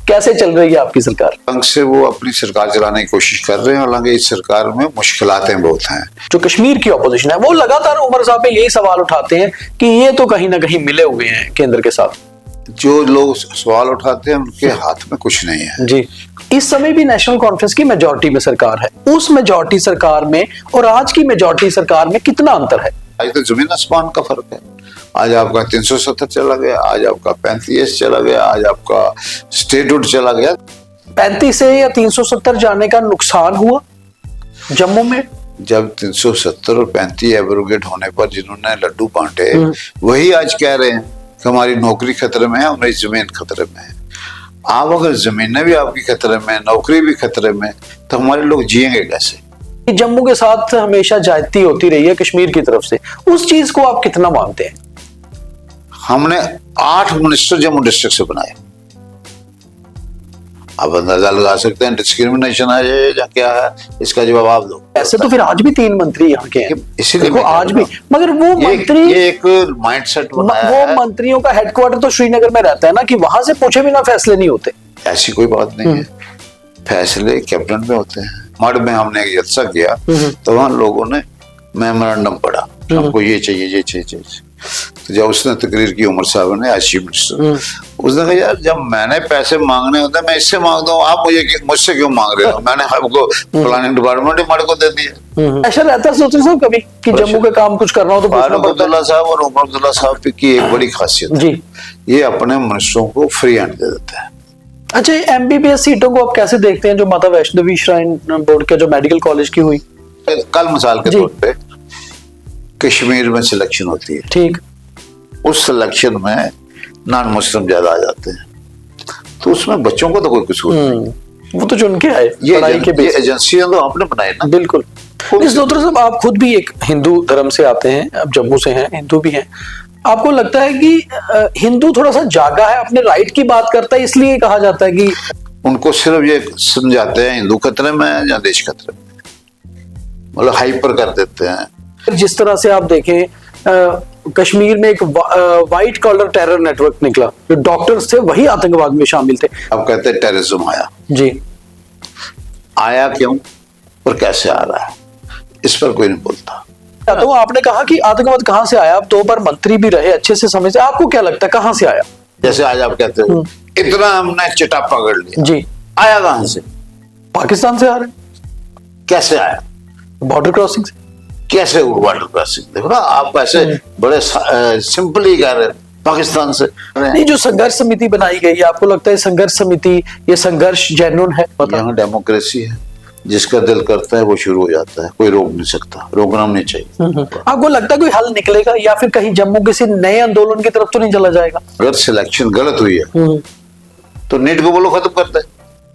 कैसे चल रही है आपकी सरकार? ढंग से वो अपनी सरकार चलाने की कोशिश कर रहे हैं, हालांकि इस सरकार में मुश्किलातें बहुत हैं। जो कश्मीर की ऑपोजिशन है वो लगातार उमर साहब पे यही सवाल उठाते हैं कि ये तो कहीं ना कहीं मिले हुए हैं केंद्र के साथ। जो लोग सवाल उठाते हैं उनके हाथ में कुछ नहीं है जी। इस समय भी नेशनल कॉन्फ्रेंस की मेजोरिटी में सरकार है, उस मेजोरिटी सरकार में और आज की मेजोरिटी सरकार में कितना अंतर है? आज तो जमीन आसमान का फर्क है। आज आपका 370 चला गया, आज आपका 35 चला गया, आज आपका स्टेटहुड चला गया। 35 से या 370 जाने का नुकसान हुआ जम्मू में? जब 370 और 35 एब्रोगेट होने पर जिन्होंने लड्डू बांटे वही आज कह रहे हैं कि हमारी नौकरी खतरे में है, हमारी जमीन खतरे में है। आप अगर जमीनें भी आपकी खतरे में, नौकरी भी खतरे में, तो हमारे लोग जिएंगे कैसे? जम्मू के साथ हमेशा ज्यादती होती रही है कश्मीर की तरफ से, उस चीज को आप कितना मानते हैं? हमने 8 मिनिस्टर जम्मू डिस्ट्रिक्ट से बनाए। आप अंदाजा लगा सकते हैं डिस्क्रिमिनेशन है या क्या है, इसका जवाब आप दो। ऐसे तो फिर आज भी 3 मंत्री यहाँ के हैं, इसीलिए देखो आज भी, मगर वो मंत्री, ये एक माइंडसेट बनाया वो है। मंत्रियों का हेडक्वार्टर तो श्रीनगर में रहता है ना, कि वहां से पूछे बिना फैसले नहीं होते। ऐसी कोई बात नहीं है, फैसले कैबिनेट में होते हैं। मड में हमने एक जलसा किया तो वहां लोगों ने मेमोरेंडम पढ़ा, हमको ये चाहिए ये चाहिए। तो जब उसने तकरीर की उमर साहब ने, आज चीफ मिनिस्टर, उसने कहा यार जब मैंने पैसे मांगने होते हैं मैं इससे मांगता हूँ, आप मुझसे क्यों मांग रहे हो? मैंने आपको प्लानिंग डिपार्टमेंट ही मड को दे दिया। ऐसा रहता है सोचते साहब कभी कि जम्मू के काम कुछ करना हो तो पूछना फारूक पड़ता है। अब्दुल्ला साहब और उमर अब्दुल्ला साहब की एक बड़ी खासियत जी, ये अपने मिनिस्टरों को फ्री हैंड दे देते हैं। अच्छा, एमबीबीएस सीटों को आप कैसे देखते हैं जो माता वैष्णो देवी श्राइन बोर्ड के जो मेडिकल कॉलेज की हुई? कल मिसाल के तौर पे कश्मीर में सिलेक्शन होती है, ठीक, उस सिलेक्शन में नॉन मुस्लिम ज्यादा आ जाते हैं, तो उसमें बच्चों को तो कोई कसूर नहीं। वो तो चुन के आए पढ़ाई के बेस। एजेंसियां तो आपने बनाई ना। बिल्कुल। इस डॉक्टर साहब आप खुद भी एक हिंदू धर्म से आते हैं, आप जम्मू से हैं, हिंदू भी हैं, आपको लगता है कि हिंदू थोड़ा सा जागा है, अपने राइट की बात करता है, इसलिए कहा जाता है कि उनको सिर्फ ये समझाते हैं हिंदू खतरे में है या देश खतरे में, मतलब हाइपर कर देते हैं। जिस तरह से आप देखें कश्मीर में एक व्हाइट कॉलर टेरर नेटवर्क निकला, जो डॉक्टर्स थे वही आतंकवाद में शामिल थे। अब कहते हैं टेररिज्म आया, जी, आया क्यों और कैसे आ रहा है, इस पर कोई नहीं बोलता। तो आपने कहा कि आतंकवाद कहां से आया, आप 2 बार मंत्री भी रहे, अच्छे से समझते, आपको क्या लगता है कहां से आया? जैसे आज आप कहते हो इतना हमने चिटा पकड़ लिया, जी, आया कहां से? पाकिस्तान से आ रहे, कैसे आया? बॉर्डर क्रॉसिंग से। कैसे वाटर क्रॉसिंग? देखो ना आप ऐसे बड़े सिंपली कह रहे हैं पाकिस्तान से। नहीं, जो संघर्ष समिति बनाई गई है, आपको लगता है संघर्ष समिति, ये संघर्ष जेन्युइन है? यहाँ डेमोक्रेसी है, जिसका दिल करता है वो शुरू हो जाता है, कोई रोक नहीं सकता, रोकना नहीं चाहिए। आपको लगता है कोई हल निकलेगा या फिर कहीं जम्मू किसी नए आंदोलन की तरफ तो नहीं चला जाएगा? अगर सिलेक्शन गलत हुई है तो नीट को बोलो खत्म कर दे।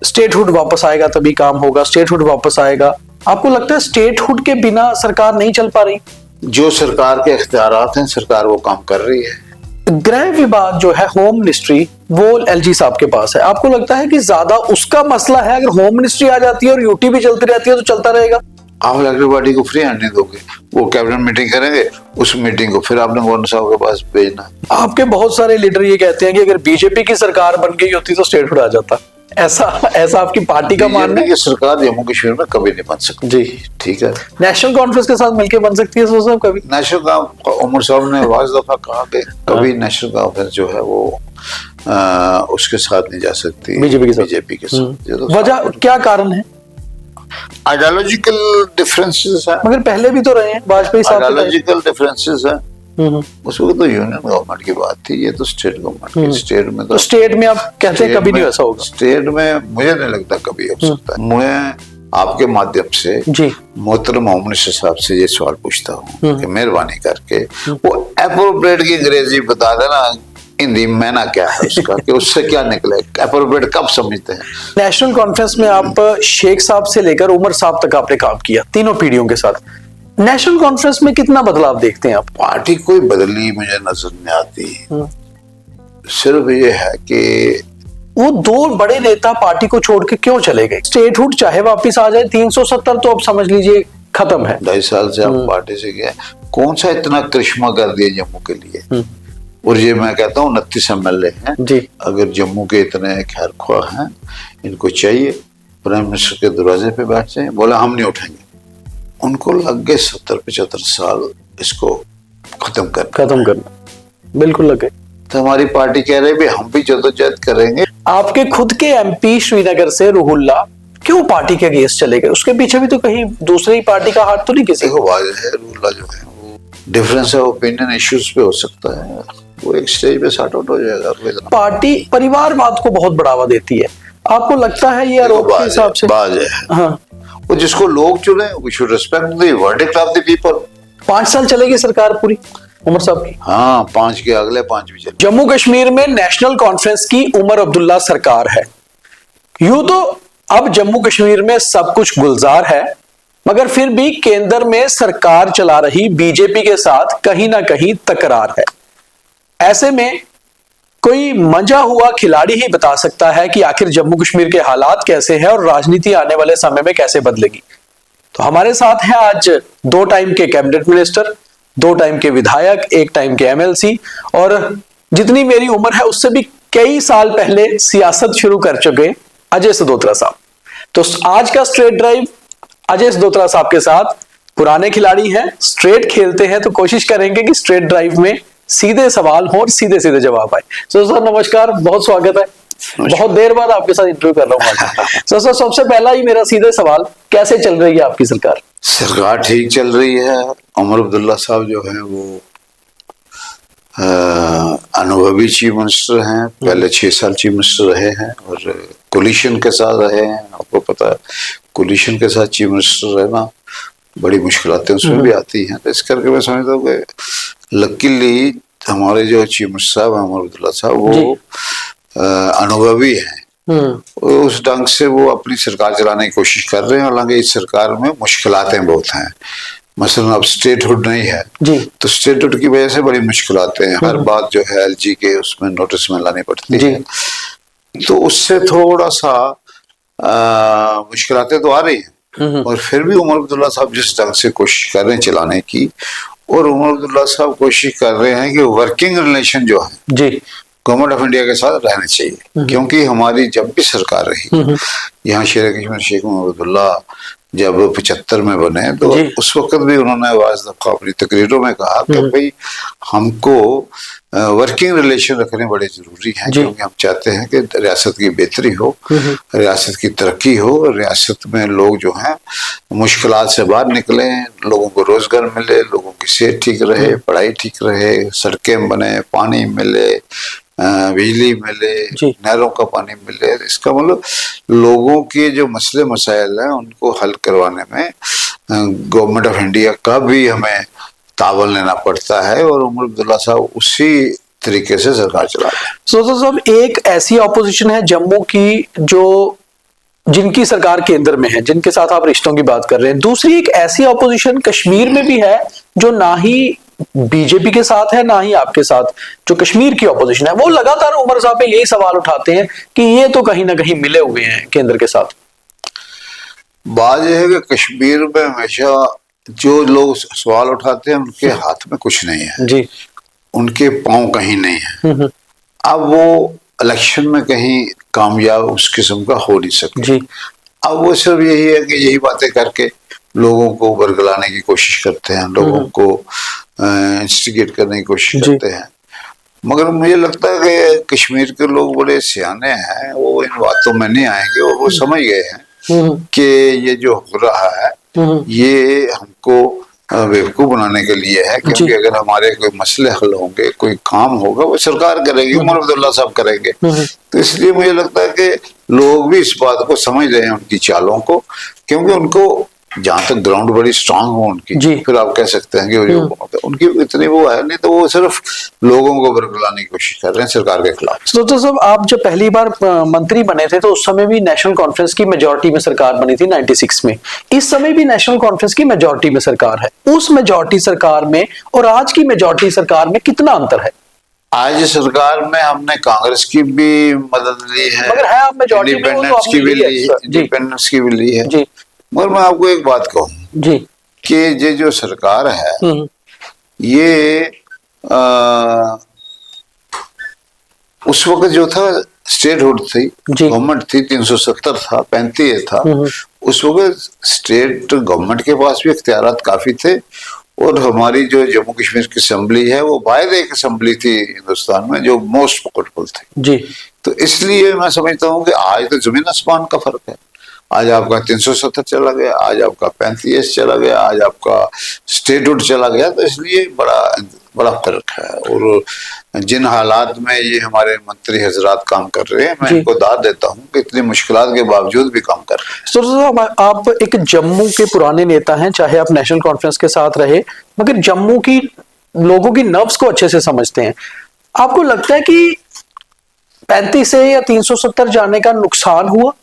स्टेटहुड वापस आएगा तभी काम होगा, स्टेटहुड वापस आएगा। आपको लगता है स्टेटहुड के बिना सरकार नहीं चल पा रही? जो सरकार के इख्तियारात हैं सरकार वो काम कर रही है। गृह विभाग जो है, होम मिनिस्ट्री, वो एलजी साहब के पास है। आपको लगता है कि ज्यादा उसका मसला है? अगर होम मिनिस्ट्री आ जाती है और यूटी भी चलती रहती है तो चलता रहेगा? आप इलेक्टेड बॉडी को फ्री हैंड नहीं दोगे, वो कैबिनेट मीटिंग करेंगे, उस मीटिंग को फिर आपने गवर्नर साहब के पास भेजना। आपके बहुत सारे लीडर ये कहते हैं कि अगर बीजेपी की सरकार बन गई होती तो स्टेटहुड आ जाता। ऐसा आपकी पार्टी का मानना है? ये सरकार जम्मू कश्मीर में कभी नहीं बन सकती। जी, ठीक है, नेशनल कॉन्फ्रेंस के साथ मिलकर बन सकती है सोचा कभी? नेशनल कॉन्फ्रेंस, उमर साहब ने वाज दफा कहा कि कभी नेशनल कॉन्फ्रेंस जो है वो उसके साथ नहीं जा सकती, बीजेपी के साथ। वजह क्या कारण है? आइडियोलॉजिकल डिफरेंसेस है, मगर पहले भी तो रहे हैं वाजपेयी साहब। आइडियोलॉजिकल डिफरेंसेस है। उस वक्त तो यूनियन गवर्नमेंट की बात थी, ये तो स्टेट गवर्नमेंट की। स्टेट में तो स्टेट में आप कहते हैं कभी नहीं ऐसा होगा? स्टेट में मुझे नहीं लगता कभी हो सकता है। मैं आपके माध्यम से जी मोहतरम होम मिनिस्टर साहब से ये सवाल पूछता हूँ कि मेहरबानी करके वो एप्रोप्रिएट की अंग्रेजी बता देना, हिंदी में ना क्या है उसका, कि उससे क्या निकले, एप्रोप्रिएट कब समझते हैं? नेशनल कॉन्फ्रेंस में आप शेख साहब से लेकर उमर साहब तक आपने काम किया, तीनों पीढ़ियों के साथ। नेशनल कॉन्फ्रेंस में कितना बदलाव देखते हैं आप? पार्टी कोई बदली मुझे नजर नहीं आती। सिर्फ ये है कि वो 2 बड़े नेता पार्टी को छोड़ के क्यों चले गए? स्टेटहुड चाहे वापिस आ जाए, 370 तो अब समझ लीजिए खत्म है। 2.5 साल से आप पार्टी से गए, कौन सा इतना करिश्मा कर दिया जम्मू के लिए? और ये मैं कहता हूँ 29 MLA हैं जी। अगर जम्मू के इतने खैर ख्वाह हैं, इनको चाहिए प्राइम मिनिस्टर के दरवाजे पे बैठ जाए, बोला हम नहीं उठेंगे। उनको लग गए 70-75 साल इसको खत्म करना, बिल्कुल लग गए। तो हमारी पार्टी कह रही है हम भी जद्दोजहद करेंगे। आपके खुद के MP श्रीनगर से रुहुल्ला क्यों पार्टी के अगेंस्ट चले गए? उसके पीछे भी तो कहीं दूसरी पार्टी का हाथ तो नहीं किसी? देखो वाज़ेह है, रुहुल्ला जो है वो डिफरेंस ऑफ ओपिनियन इश्यूज पे हो सकता है, वो एक स्टेज पे सॉर्ट आउट हो जाएगा। पार्टी परिवारवाद को बहुत बढ़ावा देती है, आपको लगता है ये आरोप के हिसाब से? हाँ, वो जिसको लोग चुने we should respect the verdict of the people. 5 साल चलेगी सरकार पूरी उमर साहब की? हाँ, 5 के अगले 5 भी चले। जम्मू कश्मीर में नेशनल कॉन्फ्रेंस की उमर अब्दुल्ला सरकार है। यूं तो अब जम्मू कश्मीर में सब कुछ गुलजार है, मगर फिर भी केंद्र में सरकार चला रही बीजेपी के साथ कहीं ना कहीं तकरार है। ऐसे में कोई मंजा हुआ खिलाड़ी ही बता सकता है कि आखिर जम्मू कश्मीर के हालात कैसे हैं और राजनीति आने वाले समय में कैसे बदलेगी। तो हमारे साथ हैं आज 2 टाइम के कैबिनेट मिनिस्टर, 2 टाइम के विधायक, 1 टाइम के MLC और जितनी मेरी उम्र है उससे भी कई साल पहले सियासत शुरू कर चुके अजय सदोत्रा साहब। तो आज का स्ट्रेट ड्राइव अजय सदोत्रा साहब के साथ, पुराने खिलाड़ी हैं, स्ट्रेट खेलते हैं, तो कोशिश करेंगे कि स्ट्रेट ड्राइव में सीधे सवाल हो और सीधे सीधे जवाब आए। सर नमस्कार, बहुत स्वागत है, बहुत देर बाद आपके साथ इंटरव्यू कर रहा हूँ। सर सबसे पहला ही मेरा सीधे सवाल, कैसे चल रही है आपकी सरकार? सरकार ठीक चल रही है। उमर अब्दुल्ला साहब जो है वो अनुभवी चीफ मिनिस्टर हैं, पहले 6 साल चीफ मिनिस्टर रहे हैं और कोलिशन के साथ रहे हैं। आपको पता है कोलिशन के साथ चीफ मिनिस्टर रहना बड़ी मुश्किलातें उसमें भी आती हैं। तो इस करके मैं समझता हूँ कि लकीली हमारे जो चीफ मिनिस्टर साहब हैं उमर अब्दुल्ला साहब वो अनुभवी हैं, उस ढंग से वो अपनी सरकार चलाने की कोशिश कर रहे हैं। हालांकि इस सरकार में मुश्किलातें बहुत हैं, मसलन अब स्टेटहुड नहीं है जी, तो स्टेटहुड की वजह से बड़ी मुश्किलातें हैं। हर बात जो है LG के उसमें नोटिस में लानी पड़ती है, तो उससे थोड़ा सा मुश्किलातें तो आ रही हैं। और फिर भी उमर अब्दुल्ला साहब जिस ढंग से कोशिश कर रहे हैं चलाने की, और उमर अब्दुल्ला साहब कोशिश कर रहे हैं कि वर्किंग रिलेशन जो है जी गवर्नमेंट ऑफ इंडिया के साथ रहने चाहिए। क्योंकि हमारी जब भी सरकार रही यहाँ शेर कश्मीर शेख उमर अब्दुल्ला जब 75 में बने तो उस वक्त भी उन्होंने आवाज दफा अपनी तकरीरों में कहा कि भाई हमको वर्किंग रिलेशन रखने बड़े जरूरी हैं, क्योंकि हम चाहते हैं कि रियासत की बेहतरी हो, रियासत की तरक्की हो, रियासत में लोग जो हैं मुश्किलात से बाहर निकले, लोगों को रोजगार मिले, लोगों की सेहत ठीक रहे, पढ़ाई ठीक रहे, सड़कें बने, पानी मिले, बिजली मिले, नहरों का पानी मिले। इसका मतलब लोगों के जो मसले मसाइल हैं उनको हल करवाने में गवर्नमेंट ऑफ इंडिया का भी हमें तावन लेना पड़ता है, और उमर अब्दुल्ला साहब उसी तरीके से सरकार चला रहे हैं। सो साहब, एक ऐसी ऑपोजिशन है जम्मू की जो जिनकी सरकार केंद्र में है, जिनके साथ आप रिश्तों की बात कर रहे हैं। दूसरी एक ऐसी ऑपोजिशन कश्मीर में भी है जो ना ही बीजेपी के साथ है ना ही आपके साथ, जो कश्मीर की ऑपोजिशन है। वो लगातार उमर साहब पे यही सवाल उठाते हैं कि ये तो कहीं ना कहीं मिले हुए हैं केंद्र के साथ। बात यह है कि कश्मीर में हमेशा जो लोग सवाल उठाते हैं उनके हाथ में कुछ नहीं है जी, उनके पांव कहीं नहीं है। अब वो इलेक्शन में कहीं कामयाब उस किस्म का हो नहीं सकते जी। अब वो सिर्फ यही है कि यही बातें करके लोगों को बरगलाने की कोशिश करते हैं, लोगों को इंस्टिगेट करने की कोशिश करते हैं। मगर मुझे लगता है कि कश्मीर के लोग बड़े सियाने हैं, वो इन बातों में नहीं आएंगे और वो समझ गए हैं कि ये जो हो रहा है ये हमको बेवकूफ बनाने के लिए है। क्योंकि अगर हमारे कोई मसले हल होंगे, कोई काम होगा, वो सरकार करेगी, उमर अब्दुल्ला साहब करेंगे। तो इसलिए मुझे लगता है कि लोग भी इस बात को समझ रहे हैं, उनकी चालों को, क्योंकि उनको जहां तक ग्राउंड बड़ी स्ट्रांग हो उनकी, फिर आप कह सकते हैं कि उनकी इतनी वो है नहीं, तो वो सिर्फ लोगों को बरगलाने की कोशिश कर रहे हैं सरकार के खिलाफ। तो साहब, आप जब पहली बार मंत्री बने थे तो उस समय भी नेशनल कॉन्फ्रेंस की मेजोरिटी में सरकार बनी थी 96 में। इस समय भी नेशनल कॉन्फ्रेंस की मेजोरिटी में सरकार है। उस मेजोरिटी सरकार में और आज की मेजोरिटी सरकार में कितना अंतर है? आज सरकार में हमने कांग्रेस की भी मदद ली है, मगर है आप मेजॉरिटी में, इंडिपेंडेंस की भी ली है, इंडिपेंडेंस की भी ली है जी। मगर मैं आपको एक बात कहूँ जी कि ये जो सरकार है ये उस वक्त जो था स्टेटहुड थी, जी। गवर्नमेंट थी, 370 था, 35 था। उस वक्त स्टेट गवर्नमेंट के पास भी इख्तियारात काफी थे, और हमारी जो जम्मू कश्मीर की असेंबली है वो वाहिद एक असेंबली थी हिंदुस्तान में जो मोस्ट पावरफुल थी। जी। तो इसलिए मैं समझता हूँ कि आज तो जमीन आसमान का फर्क है। आज आपका 370 चला गया, आज आपका 35 चला गया, आज आपका स्टेटहुड चला गया। तो इसलिए बड़ा बड़ा फर्क है। और जिन हालात में ये हमारे मंत्री हजरात काम कर रहे हैं, मैं जी। इनको दाद देता हूँ कि इतनी मुश्किलात के बावजूद भी काम कर रहे हैं। सुरज साहब, आप एक जम्मू के पुराने नेता हैं, चाहे आप नेशनल कॉन्फ्रेंस के साथ रहे, मगर जम्मू की लोगों की नब्ज को अच्छे से समझते हैं। आपको लगता है कि 35 से या 370 जाने का नुकसान हुआ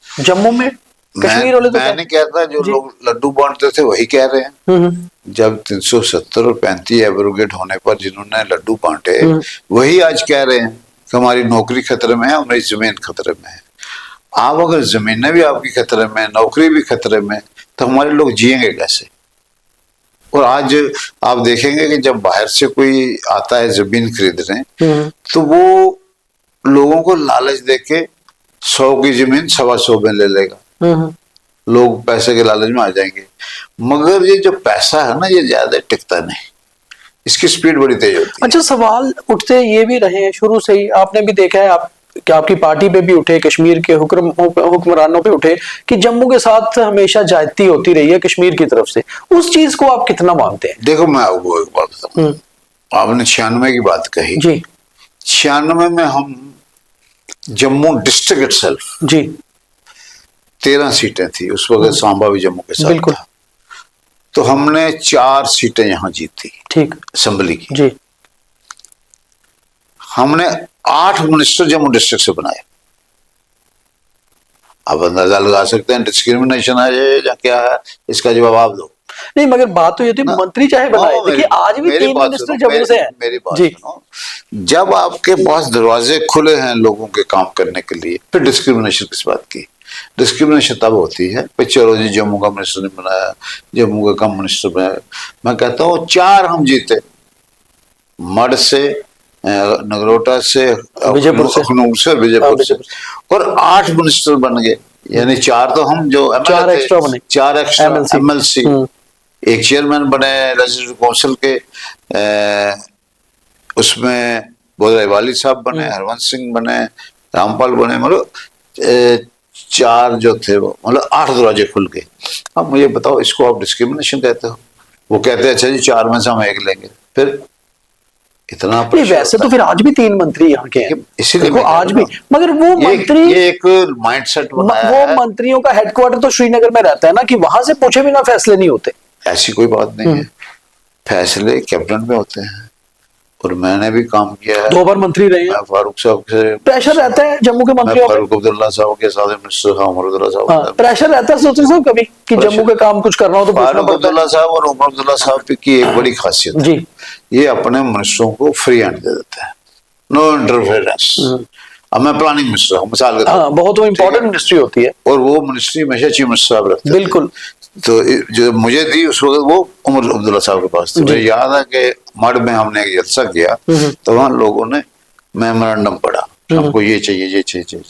जम्मू में? कश्मीर वाले तो मैं नहीं कहता, जो जी। लोग लड्डू बांटते थे वही कह रहे हैं। हम्म। जब 370 और 35 एब्रोगेट होने पर जिन्होंने लड्डू बांटे वही आज कह रहे हैं कि हमारी नौकरी खतरे में है, हमारी जमीन खतरे में है। आप अगर जमीनें भी आपकी खतरे में, नौकरी भी खतरे में, तो हमारे लोग जिएंगे कैसे? और आज आप देखेंगे कि जब बाहर से कोई आता है जमीन खरीदने, तो वो लोगों को लालच देके 100 की जमीन 125 में ले लेगा। लोग पैसे के लालच में आ जाएंगे। मगर ये जो पैसा है ना, ये ज्यादा टिकता नहीं, इसकी स्पीड बड़ी तेज होती है। अच्छा, सवाल उठते ये भी रहे हैं शुरू से ही, आपने भी देखा है, आप कि आपकी पार्टी पे भी उठे, कश्मीर के हुक्मरानों पे उठे कि जम्मू के साथ हमेशा ज्यादती होती रही है कश्मीर की तरफ से। उस चीज को आप कितना मानते हैं? देखो, मैं आपको एक बात बताऊं। आपने 96 की बात कही जी। 96 में हम जम्मू डिस्ट्रिक्ट इटसेल्फ जी। 13 सीटें थी उस वक्त, सांबा भी जम्मू के साथ बिल्कुल। था। तो हमने 4 सीटें यहाँ जीती, ठीक। असेंबली की। जी। हमने 8 मिनिस्टर जम्मू डिस्ट्रिक्ट से बनाए। आप अंदाजा लगा सकते हैं डिस्क्रिमिनेशन है ये या क्या है, इसका जवाब आप दो। नहीं, मगर बात तो ये थी, मंत्री चाहे बनाए, देखिए आज भी 3 बात मिनिस्टर सुनो, जम्मू से हैं। मेरी बात जी। सुनो। जब आपके पास दरवाजे खुले हैं लोगों के काम करने के लिए, फिर डिस्क्रिमिनेशन किस बात की? डिस्क्रिमिनेशन तब होती है कि चलो जी जम्मू का मिनिस्टर ने बनाया, जम्मू का कम मिनिस्टर बनाया। मैं कहता हूँ 4 हम जीते, मड से, नगरोटा से, विजयपुर से, अखनूर से, विजयपुर से, और 8 मिनिस्टर बन गए। यानी 4 तो हम जो 4 एक्स्ट्रा बने, 4 एक्स्ट्रा MLC। एक चेयरमैन बने लेजिस्लेटिव काउंसिल के, उसमें बोधराय वाली साहब बने, हरवंश सिंह बने, रामपाल बने, मतलब 4 जो थे वो, मतलब 8 दरवाजे खुल गए। अब मुझे बताओ, इसको आप डिस्क्रिमिनेशन कहते हो? वो कहते हैं अच्छा जी 4 में से हम 1 लेंगे, फिर इतना नहीं, वैसे तो फिर आज भी 3 मंत्री यहाँ के हैं, इसीलिए देखो आज भी, मगर वो मंत्री, ये एक माइंडसेट बनाया वो है। मंत्रियों का हेडक्वार्टर तो श्रीनगर में रहता है ना, कि वहां से पूछे बिना फैसले नहीं होते। ऐसी कोई बात नहीं है, फैसले कैबिनेट में होते हैं। और मैंने भी काम किया है, 2 बार मंत्री रहे हैं, फारूक साहब से प्रेशर रहता है जम्मू के मंत्रियों पे। फारूक अब्दुल्ला साहब के साथ मिनिस्टर था, उमर अब्दुल्ला साहब। प्रेशर रहता है सोचो साहब कभी कि जम्मू के काम कुछ करना हो तो पूछना फारूक पड़ता अब्दुल्ला साहब और उमर अब्दुल्ला साहब की एक बड़ी खासियत जी, ये अपने मिनिस्टरों को फ्री हैंड दे देते हैं, नो इंटरफेरेंस। अब मैं प्लानिंग मिनिस्टर हूँ, मिसाल के हाँ, बहुत इंपॉर्टेंट मिनिस्ट्री होती है, और वो मिनिस्ट्री हमेशा चीफ मिनिस्टर साहब रखते थे। बिल्कुल। तो जो मुझे दी उस वक्त वो उमर अब्दुल्ला साहब के पास थी। मुझे याद है कि मड में हमने एक जलसा किया, तो वहाँ लोगों ने मेमोरेंडम पढ़ा, हमको ये चाहिए, ये चाहिए।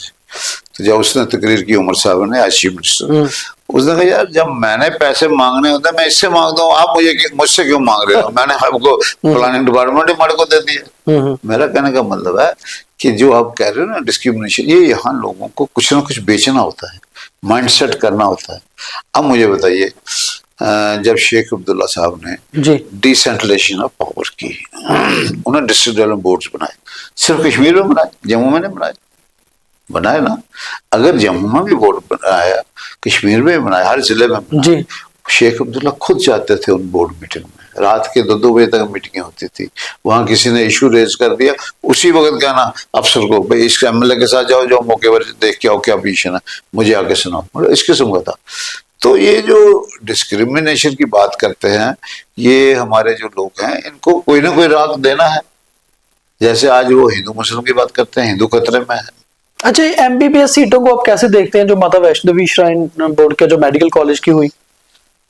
तो जब उसने तकरीर की उमर साहब ने, आज चीफ मिनिस्टर, उसने कहा यार जब मैंने पैसे मांगने होते हैं मैं इससे मांगता हूँ, आप मुझसे क्यों मांग रहे हो? मैंने आपको प्लानिंग डिपार्टमेंट ही मड को दे दिया। मेरा कहने का मतलब है कि जो आप कह रहे हो ना डिस्क्रिमिनेशन, ये यहाँ लोगों को कुछ ना कुछ बेचना होता है, माइंडसेट करना होता है। अब मुझे बताइए, जब शेख अब्दुल्ला साहब ने डिसेंट्रलाइजेशन ऑफ पावर की, उन्होंने डिस्ट्रिक्ट डेवलपमेंट बोर्ड्स बनाए, सिर्फ कश्मीर में बनाए, जम्मू में नहीं बनाए? बनाए ना। अगर जम्मू में भी बोर्ड बनाया, कश्मीर में भी बनाया, हर जिले में बनाया। शेख अब्दुल्ला खुद जाते थे उन बोर्ड मीटिंग में, रात के 2-2 बजे तक मीटिंगें होती थी। वहां किसी ने इशू रेज कर दिया, उसी वक्त कहना अफसर को, भाई इस MLA के साथ जाओ, जो मौके पर देख के आओ क्या पोजीशन है, मुझे आके सुनाओ, मतलब इस किस्म का था। तो ये जो डिस्क्रिमिनेशन की बात करते हैं, ये हमारे जो लोग हैं इनको कोई ना कोई राग देना है। जैसे आज वो हिंदू मुस्लिम की बात करते हैं, हिंदू खतरे में है। अच्छा, MBBS सीटों को आप कैसे देखते हैं, जो माता वैष्णो देवी श्राइन बोर्ड का जो मेडिकल कॉलेज की हुई?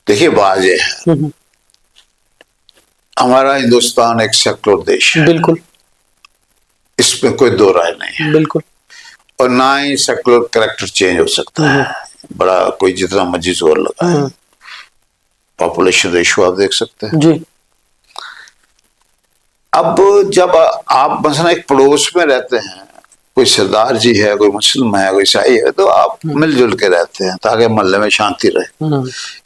देखिए बात ये है, हमारा हिंदुस्तान एक सेक्युलर देश है, बिल्कुल। इसमें कोई दो राय नहीं है। बिल्कुल। और ना ही सेकुलर कैरेक्टर चेंज हो सकता है, बड़ा कोई जितना मर्जी जोर लगाए। पॉपुलेशन रेशियो आप देख सकते हैं। जी। अब जब आप मसलन एक पड़ोस में रहते हैं, कोई सरदार जी है, कोई मुस्लिम है, कोई ईसाई है, तो आप मिलजुल के रहते हैं ताकि मोहल्ले में शांति रहे।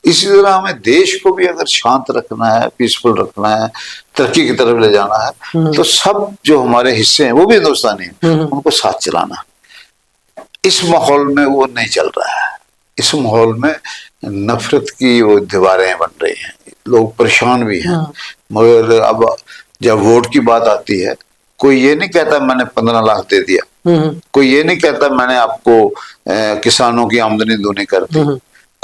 इसी तरह हमें देश को भी अगर शांत रखना है, पीसफुल रखना है, तरक्की की तरफ ले जाना है, तो सब जो हमारे हिस्से हैं वो भी हिंदुस्तानी हैं, उनको साथ चलाना। इस माहौल में वो नहीं चल रहा है। इस माहौल में नफरत की वो दीवारें बन रही हैं, लोग परेशान भी हैं। मगर अब जब वोट की बात आती है, कोई ये नहीं कहता मैंने 15 लाख दे दिया, कोई ये नहीं कहता मैंने आपको किसानों की आमदनी दूनी कर दी,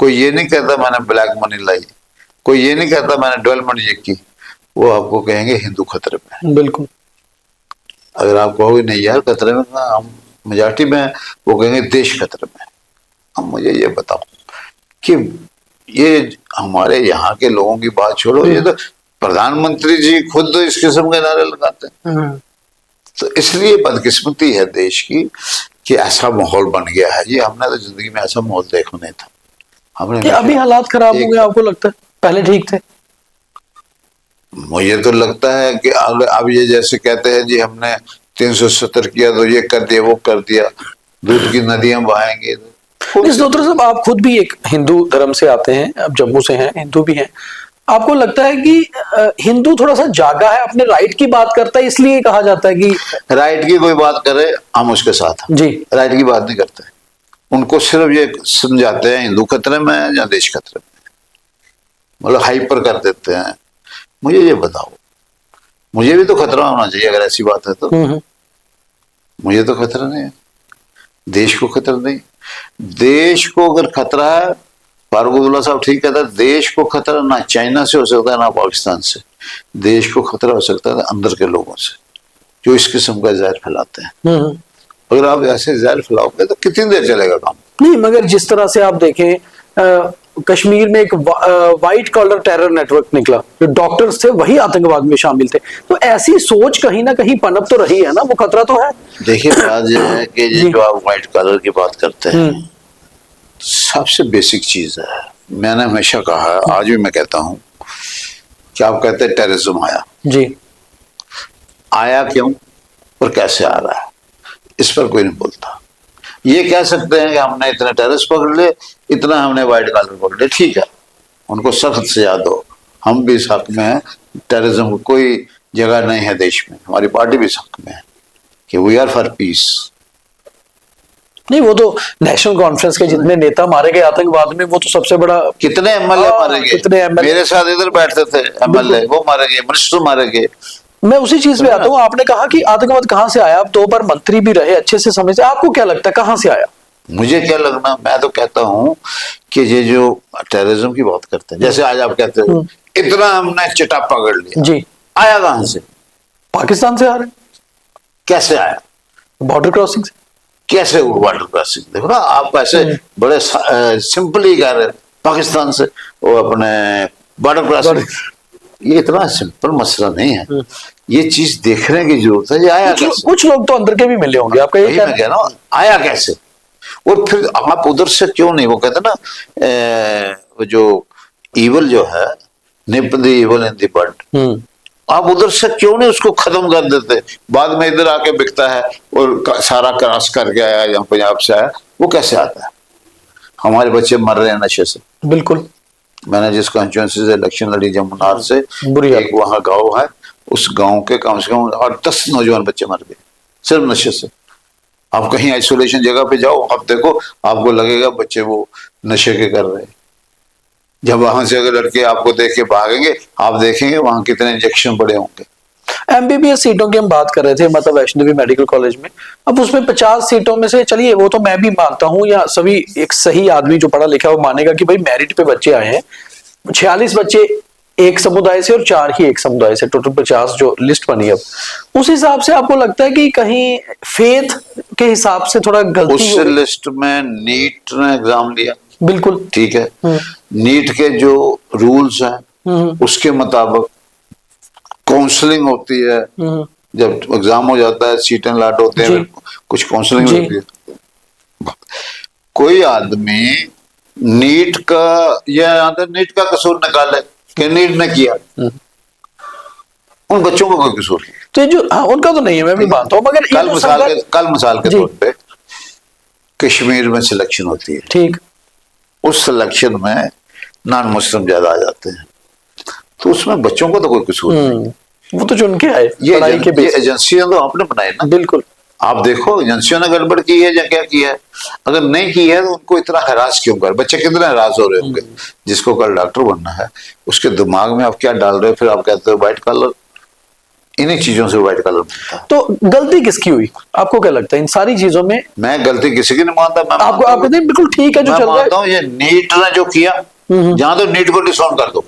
कोई ये नहीं कहता मैंने ब्लैक मनी लाई, कोई ये नहीं कहता मैंने डेवलपमेंट ये की। वो आपको कहेंगे हिंदू खतरे में। बिल्कुल। अगर आप कहोगे नहीं यार खतरे में, हम मेजॉरिटी में, वो कहेंगे देश खतरे में। अब मुझे ये बताओ कि ये हमारे यहाँ के लोगों की बात छोड़ो, ये तो प्रधानमंत्री जी खुद इस किस्म के नारे लगाते हैं। तो इसलिए बदकिस्मती है देश की कि ऐसा माहौल बन गया है। ये हमने तो जिंदगी में ऐसा माहौल देखा नहीं था। हमने अभी हालात खराब हो गए, आपको लगता है पहले ठीक थे? मुझे तो लगता है कि अब ये जैसे कहते हैं जी हमने 370 किया तो ये कर दिया, वो कर दिया, दूध की नदियां बहाएंगे। इस डॉक्टर साहब, आप खुद भी एक हिंदू धर्म से आते हैं, आप जम्मू से हैं, हिंदू भी हैं। आपको लगता है कि हिंदू थोड़ा सा जागा है, अपने राइट की बात करता है, इसलिए कहा जाता है कि राइट की कोई बात करे हम उसके साथ हैं जी, राइट की बात नहीं करते। उनको सिर्फ ये समझाते हैं हिंदू खतरे में है या देश खतरे में, मतलब हाइपर कर देते हैं। मुझे ये बताओ, मुझे भी तो खतरा होना चाहिए अगर ऐसी बात है तो। मुझे तो खतरा नहीं है, देश को खतरा नहीं। देश को अगर खतरा है, फारूक अब्दुल्ला साहब ठीक कहता है, देश को खतरा ना चाइना से हो सकता है ना पाकिस्तान से, देश को खतरा हो सकता है अंदर के लोगों से जो इस किस्म का जहर फैलाते हैं। अगर आप ऐसे जहर फैलाओगे तो कितनी देर चलेगा काम? नहीं, मगर जिस तरह से आप देखें, कश्मीर में एक व्हाइट कॉलर टेरर नेटवर्क निकला, जो डॉक्टर्स थे वही आतंकवाद में शामिल थे। तो ऐसी सोच कहीं ना कहीं पनप तो रही है ना, वो खतरा तो है। देखिए बात यह है कि ये जो आप व्हाइट कॉलर की बात करते हैं, सबसे बेसिक चीज है। मैंने हमेशा कहा है, आज भी मैं कहता हूं कि आप कहते हैं टेररिज्म आया जी, आया क्यों और कैसे आ रहा है, इस पर कोई नहीं बोलता। ये कह सकते हैं कि हमने इतने टेररिस्ट पकड़ लिए, इतना हमने व्हाइट कॉलर पकड़ लिए, ठीक है, उनको सख्त सजा दो, हम भी इस हक में हैं। टेररिज्म को कोई जगह नहीं है देश में, हमारी पार्टी भी इस हक में है कि वी आर फॉर पीस। नहीं, वो तो नेशनल कॉन्फ्रेंस के जितने नेता मारे गए आतंकवाद में, वो तो सबसे बड़ा। कितने एमएलए मारे गए, कितने एमएलए मेरे साथ इधर बैठते थे एमएलए, वो मारे गए, मिनिस्टर मारे गए। मैं उसी चीज पे आता हूँ, आपने कहा कि आतंकवाद कहाँ से आया, आप 2 बार मंत्री भी रहे, अच्छे से समझते, आपको क्या लगता है कहाँ से आया? मुझे क्या लगना, मैं तो कहता हूँ कि ये जो टेररिज्म की बात करते हैं, जैसे आज आप कहते हो इतना हमने चिटा पकड़ लिया, जी, आया कहां से? पाकिस्तान से आ रहे। कैसे आया? बॉर्डर क्रॉसिंग से। कैसे वो बॉर्डर क्रॉसिंग? देखो ना, आप ऐसे बड़े सिंपली कह रहे पाकिस्तान से वो अपने बॉर्डर क्रॉसिंग, ये इतना सिंपल मसला नहीं है, ये चीज देखने की जरूरत है। ये आया कैसे? कुछ लोग तो अंदर के भी मिले होंगे, आपका ये मैं कह रहा हूँ, आया कैसे? और फिर आप उधर से क्यों नहीं, वो कहते ना जो ईवल जो है, nip the evil in the bud, आप उधर से क्यों नहीं उसको खत्म कर देते? बाद में इधर आके बिकता है और सारा क्रॉस करके आया, यहाँ पंजाब से आया, वो कैसे आता है? हमारे बच्चे मर रहे हैं नशे से। बिल्कुल। मैंने जिस कॉन्स्टिट्यूंसी से इलेक्शन लड़ी जमुनार से, एक वहां गांव है, उस गांव के कम से कम 10 नौजवान बच्चे मर गए सिर्फ नशे से। आप कहीं आइसोलेशन जगह पे जाओ, आप देखो, आपको लगेगा बच्चे वो नशे के कर रहे हैं। जब वहां से अगर लड़के आपको देख के भागेंगे, आप देखेंगे वहां कितने इंजेक्शन पड़े होंगे। एमबीबीएस सीटों की हम बात कर रहे थे, मतलब वैष्णो देवी मेडिकल कॉलेज में, अब उसमें 50 सीटों में से, चलिए वो तो मैं भी मानता हूं, या सभी एक सही आदमी जो पढ़ा लिखा है वो मानेगा कि भाई मेरिट पे बच्चे आए हैं। 46 बच्चे एक समुदाय से और 4 ही एक समुदाय से, टोटल 50 जो लिस्ट बनी अब, उस हिसाब से आपको लगता है कि कहीं फेथ के हिसाब से थोड़ा गलती? उस लिस्ट में नीट ने एग्जाम लिया, बिल्कुल ठीक है, नीट के जो रूल्स हैं उसके मुताबिक काउंसलिंग होती है, जब एग्जाम हो जाता है, सीटें लाट होते हैं, जी। फिर कुछ काउंसलिंग जी। होती है। कोई आदमी नीट का या नीट का कसूर निकाले कि नीट ने किया, उन बच्चों को कोई कसूर नहीं। तो ये जो, हाँ, उनका तो नहीं है, मैं भी मानता हूँ, मगर ये कल जो मिसाल के जी। तौर पे कश्मीर में सिलेक्शन होती है, ठीक। उस सिलेक्शन में नॉन मुस्लिम ज्यादा आ जाते हैं, तो उसमें बच्चों को तो कोई कसूर नहीं। वो तो चुन के आए पढ़ाई के ये बेस पे। एजेंसियां तो आपने बनाई ना, बिल्कुल। आप देखो एजेंसियों ने गड़बड़ की है या क्या किया है। अगर नहीं की है तो उनको इतना हरास क्यों कर, बच्चे कितने हरास हो रहे होंगे। जिसको कल डॉक्टर बनना है उसके दिमाग में आप क्या डाल रहे हो, फिर आप कहते हो व्हाइट कलर, इन्हीं चीजों से व्हाइट कलर बनता है। तो गलती किसकी हुई, आपको क्या लगता है इन सारी चीजों में? मैं गलती किसी की नहीं मानता, मैं आपको आप कहते हैं बिल्कुल ठीक है जो मैं चल रहा मानता है। हूँ ये नीट ने जो किया, जहां तो नीट को डिसऑन कर दो,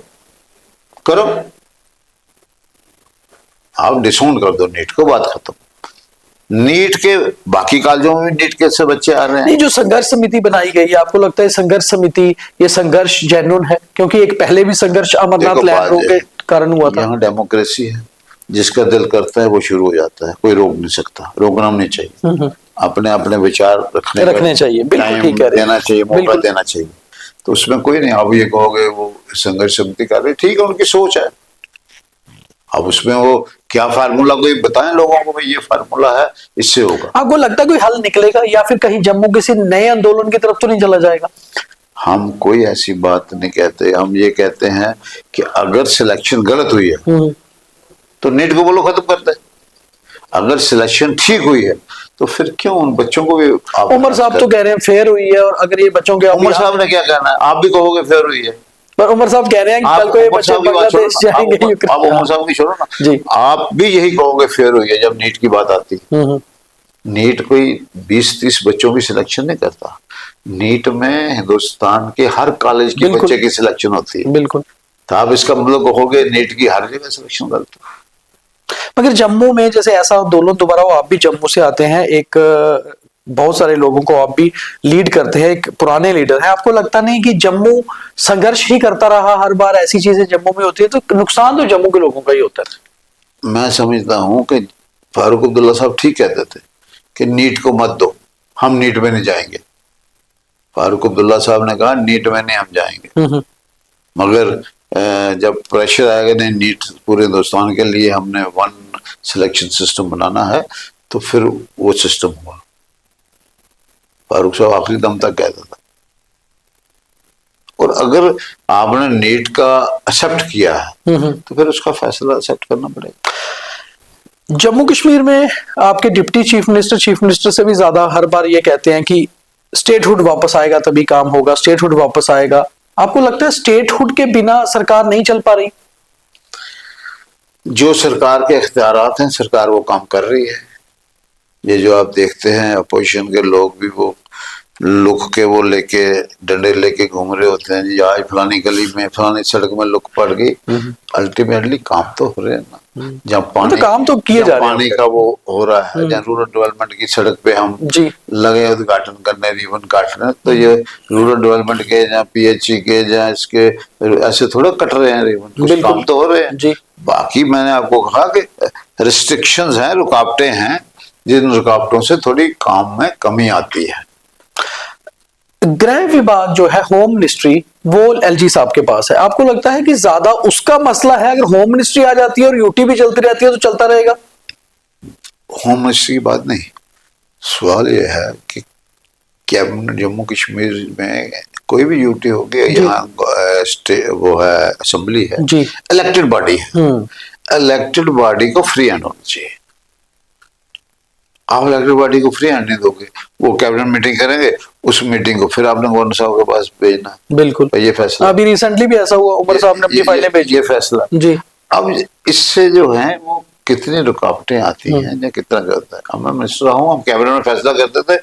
करो, आप डिसऑन कर दो नीट को, बात खत्म। नीट के बाकी कॉलेजों में भी नीट के से बच्चे आ रहे हैं। नहीं, जो संघर्ष समिति बनाई गई है, आपको लगता है संघर्ष समिति, ये संघर्ष जेन्युइन है? क्योंकि एक पहले भी संघर्ष अमरनाथ देखो, लैंड रोक बात के है, कारण हुआ था। यहाँ डेमोक्रेसी है, जिसका दिल करता है वो शुरू हो जाता है, कोई रोक नहीं सकता, रोकना नहीं चाहिए। अपने अपने विचार रखने चाहिए, बिल्कुल टाइम ठीक कह रहे हैं। देना चाहिए, मौका बिल्कुल। देना चाहिए, तो उसमें कोई नहीं। आप ये कहोगे वो संघर्ष समिति कर रही, ठीक है, उनकी सोच है। अब उसमें वो क्या फार्मूला कोई बताएं लोगों को, भाई ये फार्मूला है, इससे होगा। आपको लगता है कोई हल निकलेगा, या फिर कहीं जम्मू किसी नए आंदोलन की तरफ तो नहीं चला जाएगा? हम कोई ऐसी बात नहीं कहते, हम ये कहते हैं कि अगर सिलेक्शन गलत हुई है तो नीट को बोलो खत्म कर दे, अगर सिलेक्शन ठीक हुई है तो फिर क्यों उन बच्चों को भी। उमर साहब तो कह रहे हैं फेयर हुई है, और अगर ये बच्चों के उमर साहब ने क्या कहना है, आप भी कहोगे फेयर हुई है। पर उमर साहब कह रहे हैं कि कल को ये बच्चे बांग्लादेश जाएंगे, आप उमर साहब की छोड़ो ना जी। आप भी यही कहोगे फेयर हुई है जब नीट की बात आती है। नीट कोई 20-30 बच्चों की सिलेक्शन नहीं करता, नीट में हिंदुस्तान के हर कॉलेज के बच्चे की सिलेक्शन होती है। बिल्कुल। तो आप इसका मतलब कहोगे नीट की हर जगह सिलेक्शन करते हो। मगर जम्मू में जैसे ऐसा आंदोलन दोबारा हो, आप भी जम्मू से आते हैं, एक बहुत सारे लोगों को आप भी लीड करते हैं, एक पुराने लीडर है, आपको लगता नहीं कि जम्मू संघर्ष ही करता रहा, हर बार ऐसी चीजें जम्मू में होती है तो नुकसान तो जम्मू के लोगों का ही होता है? मैं समझता हूं कि फारूक अब्दुल्ला साहब ठीक कहते थे कि नीट को मत दो, हम नीट में नहीं जाएंगे। फारूक अब्दुल्ला साहब ने कहा नीट में नहीं हम जाएंगे, मगर जब प्रेशर आएगा नहीं नीट पूरे हिंदुस्तान के लिए, हमने वन सिलेक्शन सिस्टम बनाना है, तो फिर वो सिस्टम हुआ। फारूक साहब आखिरी दम तक कहता था। और अगर आपने नीट का एक्सेप्ट किया है तो फिर उसका फैसला एक्सेप्ट करना पड़ेगा। जम्मू कश्मीर में आपके डिप्टी चीफ मिनिस्टर से भी ज्यादा हर बार ये कहते हैं कि स्टेटहुड वापस आएगा तभी काम होगा, स्टेटहुड वापस आएगा। आपको लगता है स्टेटहुड के बिना सरकार नहीं चल पा रही? जो सरकार के इख्तियारात हैं, सरकार वो काम कर रही है। ये जो आप देखते हैं अपोजिशन के लोग भी वो लुक के वो लेके डंडे लेके घूम रहे होते हैं, जी आज फलानी गली में फलानी सड़क में लुक पड़ गई, अल्टीमेटली काम तो हो रहे हैं ना। जहाँ पानी तो काम तो किए जा रहे हैं, पानी का वो हो रहा है, जहाँ रूरल डेवलपमेंट की सड़क पे हम जी लगे उद्घाटन करने, रिबन काटने, तो ये रूरल डेवलपमेंट के जहाँ PHE के जहाँ इसके ऐसे थोड़ा कट रहे हैं रिबन, कुछ काम तो हो रहे हैं जी। बाकी मैंने आपको कहा कि रिस्ट्रिक्शंस हैं, रुकावटें हैं, जिन रुकावटों से थोड़ी काम में कमी आती है। गृह विभाग जो है, होम मिनिस्ट्री, वो LG साहब के पास है। आपको लगता है कि ज्यादा उसका मसला है? अगर होम मिनिस्ट्री आ जाती है और यूटी भी चलती रहती है तो चलता रहेगा? होम मिनिस्ट्री की बात नहीं, सवाल यह है कि कैबिनेट जम्मू कश्मीर में कोई भी यूटी हो गया, यहाँ वो है असेंबली है जी, इलेक्टेड बॉडी है, इलेक्टेड बॉडी को फ्री हैंड होना चाहिए। आप इलेक्टेड बॉडी को फ्री हैंड नहीं दोगे, वो कैबिनेट मीटिंग करेंगे, उस मीटिंग को फिर आपने गवर्नर साहब के पास भेजना। बिल्कुल, ये फैसला अभी रिसेंटली भी ऐसा हुआ, उमर साहब ने अपनी फाइलें भेजी, ये फैसला जी। अब इससे जो है वो कितनी रुकावटें आती हैं या कितना करता है। अब मैं मिनिस्टर रहा हूँ, हम कैबिनेट में फैसला करते थे,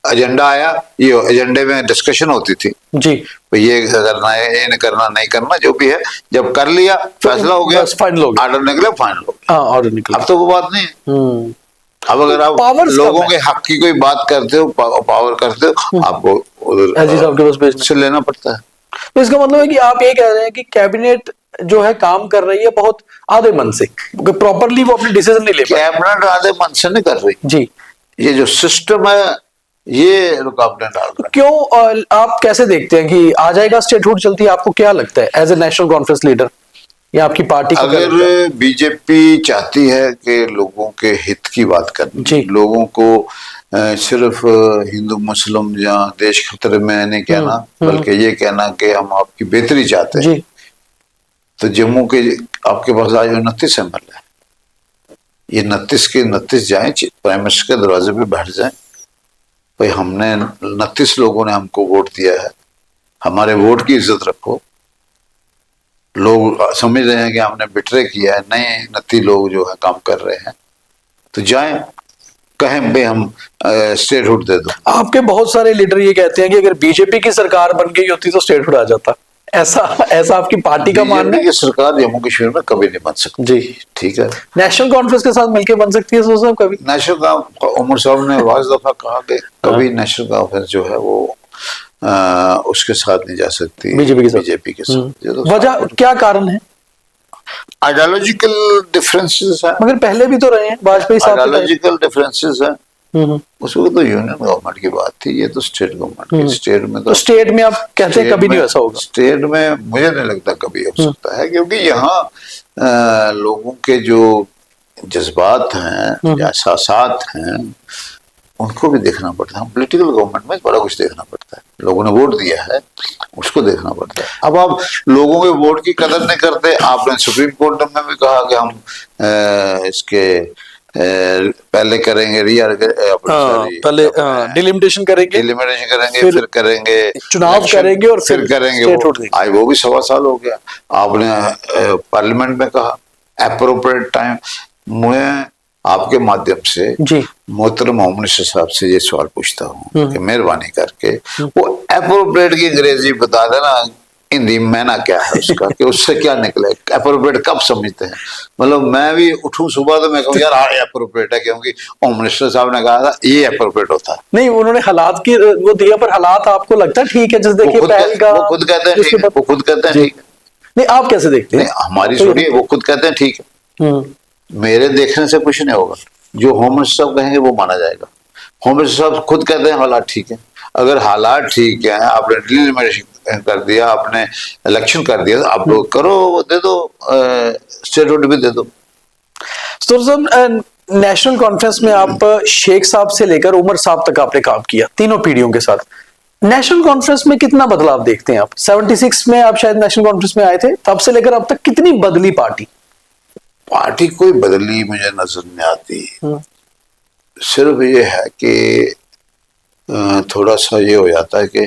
एजेंडा आया, ये एजेंडे में डिस्कशन होती थी जी, तो ये करना है, ये नहीं करना, नहीं करना, जो भी है, जब कर लिया फैसला हो गया, फाइनल हो गया, ऑर्डर निकले, फाइनल हो गया। हाँ, ऑर्डर निकला। अब तो वो बात नहीं है। अब अगर आप लोगों के हक की कोई बात करते हो, पावर करते हो, आपको LG साहब के पास भेजना से लेना पड़ता है। तो इसका मतलब है कि आप ये कह रहे हैं कि कैबिनेट जो है काम कर रही है बहुत आधे मन से, प्रॉपरली वो अपने डिसीजन नहीं ले पाए। कैबिनेट आधे मन से नहीं कर रही, जी, ये जो सिस्टम है ये रुकावटें डाल रहा है। क्यों आप कैसे देखते हैं कि आ जाएगा स्टेटहुड जल्दी? आपको क्या लगता है as a National Conference leader, या आपकी पार्टी को क्या लगता है? अगर बीजेपी चाहती है कि लोगों के हित की बात जी। करनी, लोगों को सिर्फ हिंदू मुस्लिम या देश खतरे में नहीं कहना, बल्कि ये कहना कि हम आपकी बेहतरी चाहते हैं, जी, तो जम्मू के आपके पास आज 29 MLA है, ये 29 के 29 जाए प्राइम मिनिस्टर के दरवाजे पे बैठ जाए, भाई हमने 29 लोगों ने हमको वोट दिया है, हमारे वोट की इज्जत रखो। लोग समझ रहे हैं कि हमने बिट्रे किया है, नए 29 लोग जो है काम कर रहे हैं, तो जाएं कहें भाई हम स्टेटहुड दे दो। आपके बहुत सारे लीडर ये कहते हैं कि अगर बीजेपी की सरकार बन गई होती तो स्टेटहुड आ जाता, ऐसा ऐसा आपकी पार्टी का मानना बीजेपी है? की सरकार जम्मू कश्मीर में कभी नहीं बन सकती। जी, ठीक है, नेशनल कॉन्फ्रेंस के साथ मिलकर बन सकती है सोच साहब कभी? नेशनल का उमर साहब ने वाज दफा कहा कि कभी नेशनल कॉन्फ्रेंस जो है वो उसके साथ नहीं जा सकती, बीजेपी के साथ। ये तो वजह क्या कारण है? आइडियोलॉजिकल डिफरेंसेस है, मगर पहले भी तो रहे हैं वाजपेयी साहब के टाइम। आइडियोलॉजिकल डिफरेंसेस है। उसमें तो यूनियन गवर्नमेंट की बात थी, ये तो स्टेट गवर्नमेंट की। स्टेट में तो स्टेट में आप कहते हैं कभी नहीं ऐसा होगा? स्टेट में मुझे नहीं लगता कभी हो सकता है, क्योंकि यहाँ लोगों के जो जज्बात हैं, एहसासात हैं, उनको भी देखना पड़ता है। पॉलिटिकल गवर्नमेंट में बड़ा कुछ देखना पड़ता है, लोगों ने वोट दिया है उसको देखना पड़ता है। अब आप लोगों के वोट की कदर नहीं करते। आपने सुप्रीम कोर्ट में भी कहा कि हम इसके पहले करेंगे पहले डिलिमिटेशन करेंगे, फिर करेंगे चुनाव करेंगे और फिर करेंगे। आज वो भी 1.25 साल हो गया। आपने पार्लियामेंट में कहा एप्रोप्रिएट टाइम। मैं आपके माध्यम से मोहतरम होम मिनिस्टर साहब से ये सवाल पूछता हूँ कि मेहरबानी करके वो एप्रोप्रिएट की अंग्रेजी बता देना, हिंदी मैना क्या है उसका, कि उससे क्या निकले, एप्रोप्रिएट कब समझते हैं। मतलब मैं भी उठूं सुबह तो मैं कहूँ यार हाँ एप्रोप्रिएट है, क्योंकि होम मिनिस्टर साहब ने कहा था ये एप्रोप्रिएट होता है। नहीं, उन्होंने हालात की वो दिया, पर हालात आपको लगता है ठीक है? जैसे देखिए वो खुद कहते हैं ठीक है, वो खुद कहते हैं ठीक है। नहीं, आप कैसे देखते हैं? हमारी सुनिए, वो खुद कहते हैं ठीक है। मेरे देखने से कुछ नहीं होगा, जो होम मिनिस्टर साहब कहेंगे वो माना जाएगा। होम मिनिस्टर साहब खुद कहते हैं हालात ठीक है। अगर हालात ठीक है, आपने डिलिमिटेशन कर दिया, आपने इलेक्शन कर दिया, तो आप लोग करो, दे दो, स्टेटहुड भी दे दो। तो नेशनल कॉन्फ्रेंस में आप शेख साहब से लेकर उमर साहब तक आपने काम किया, तीनों पीढ़ियों के साथ। नेशनल कॉन्फ्रेंस में कितना बदलाव देखते हैं आप? 76 में आप शायद नेशनल कॉन्फ्रेंस में आए थे, तब से लेकर अब तक कितनी बदली पार्टी? पार्टी कोई बदली मुझे नजर नहीं आती। सिर्फ ये है कि थोड़ा सा ये हो जाता है कि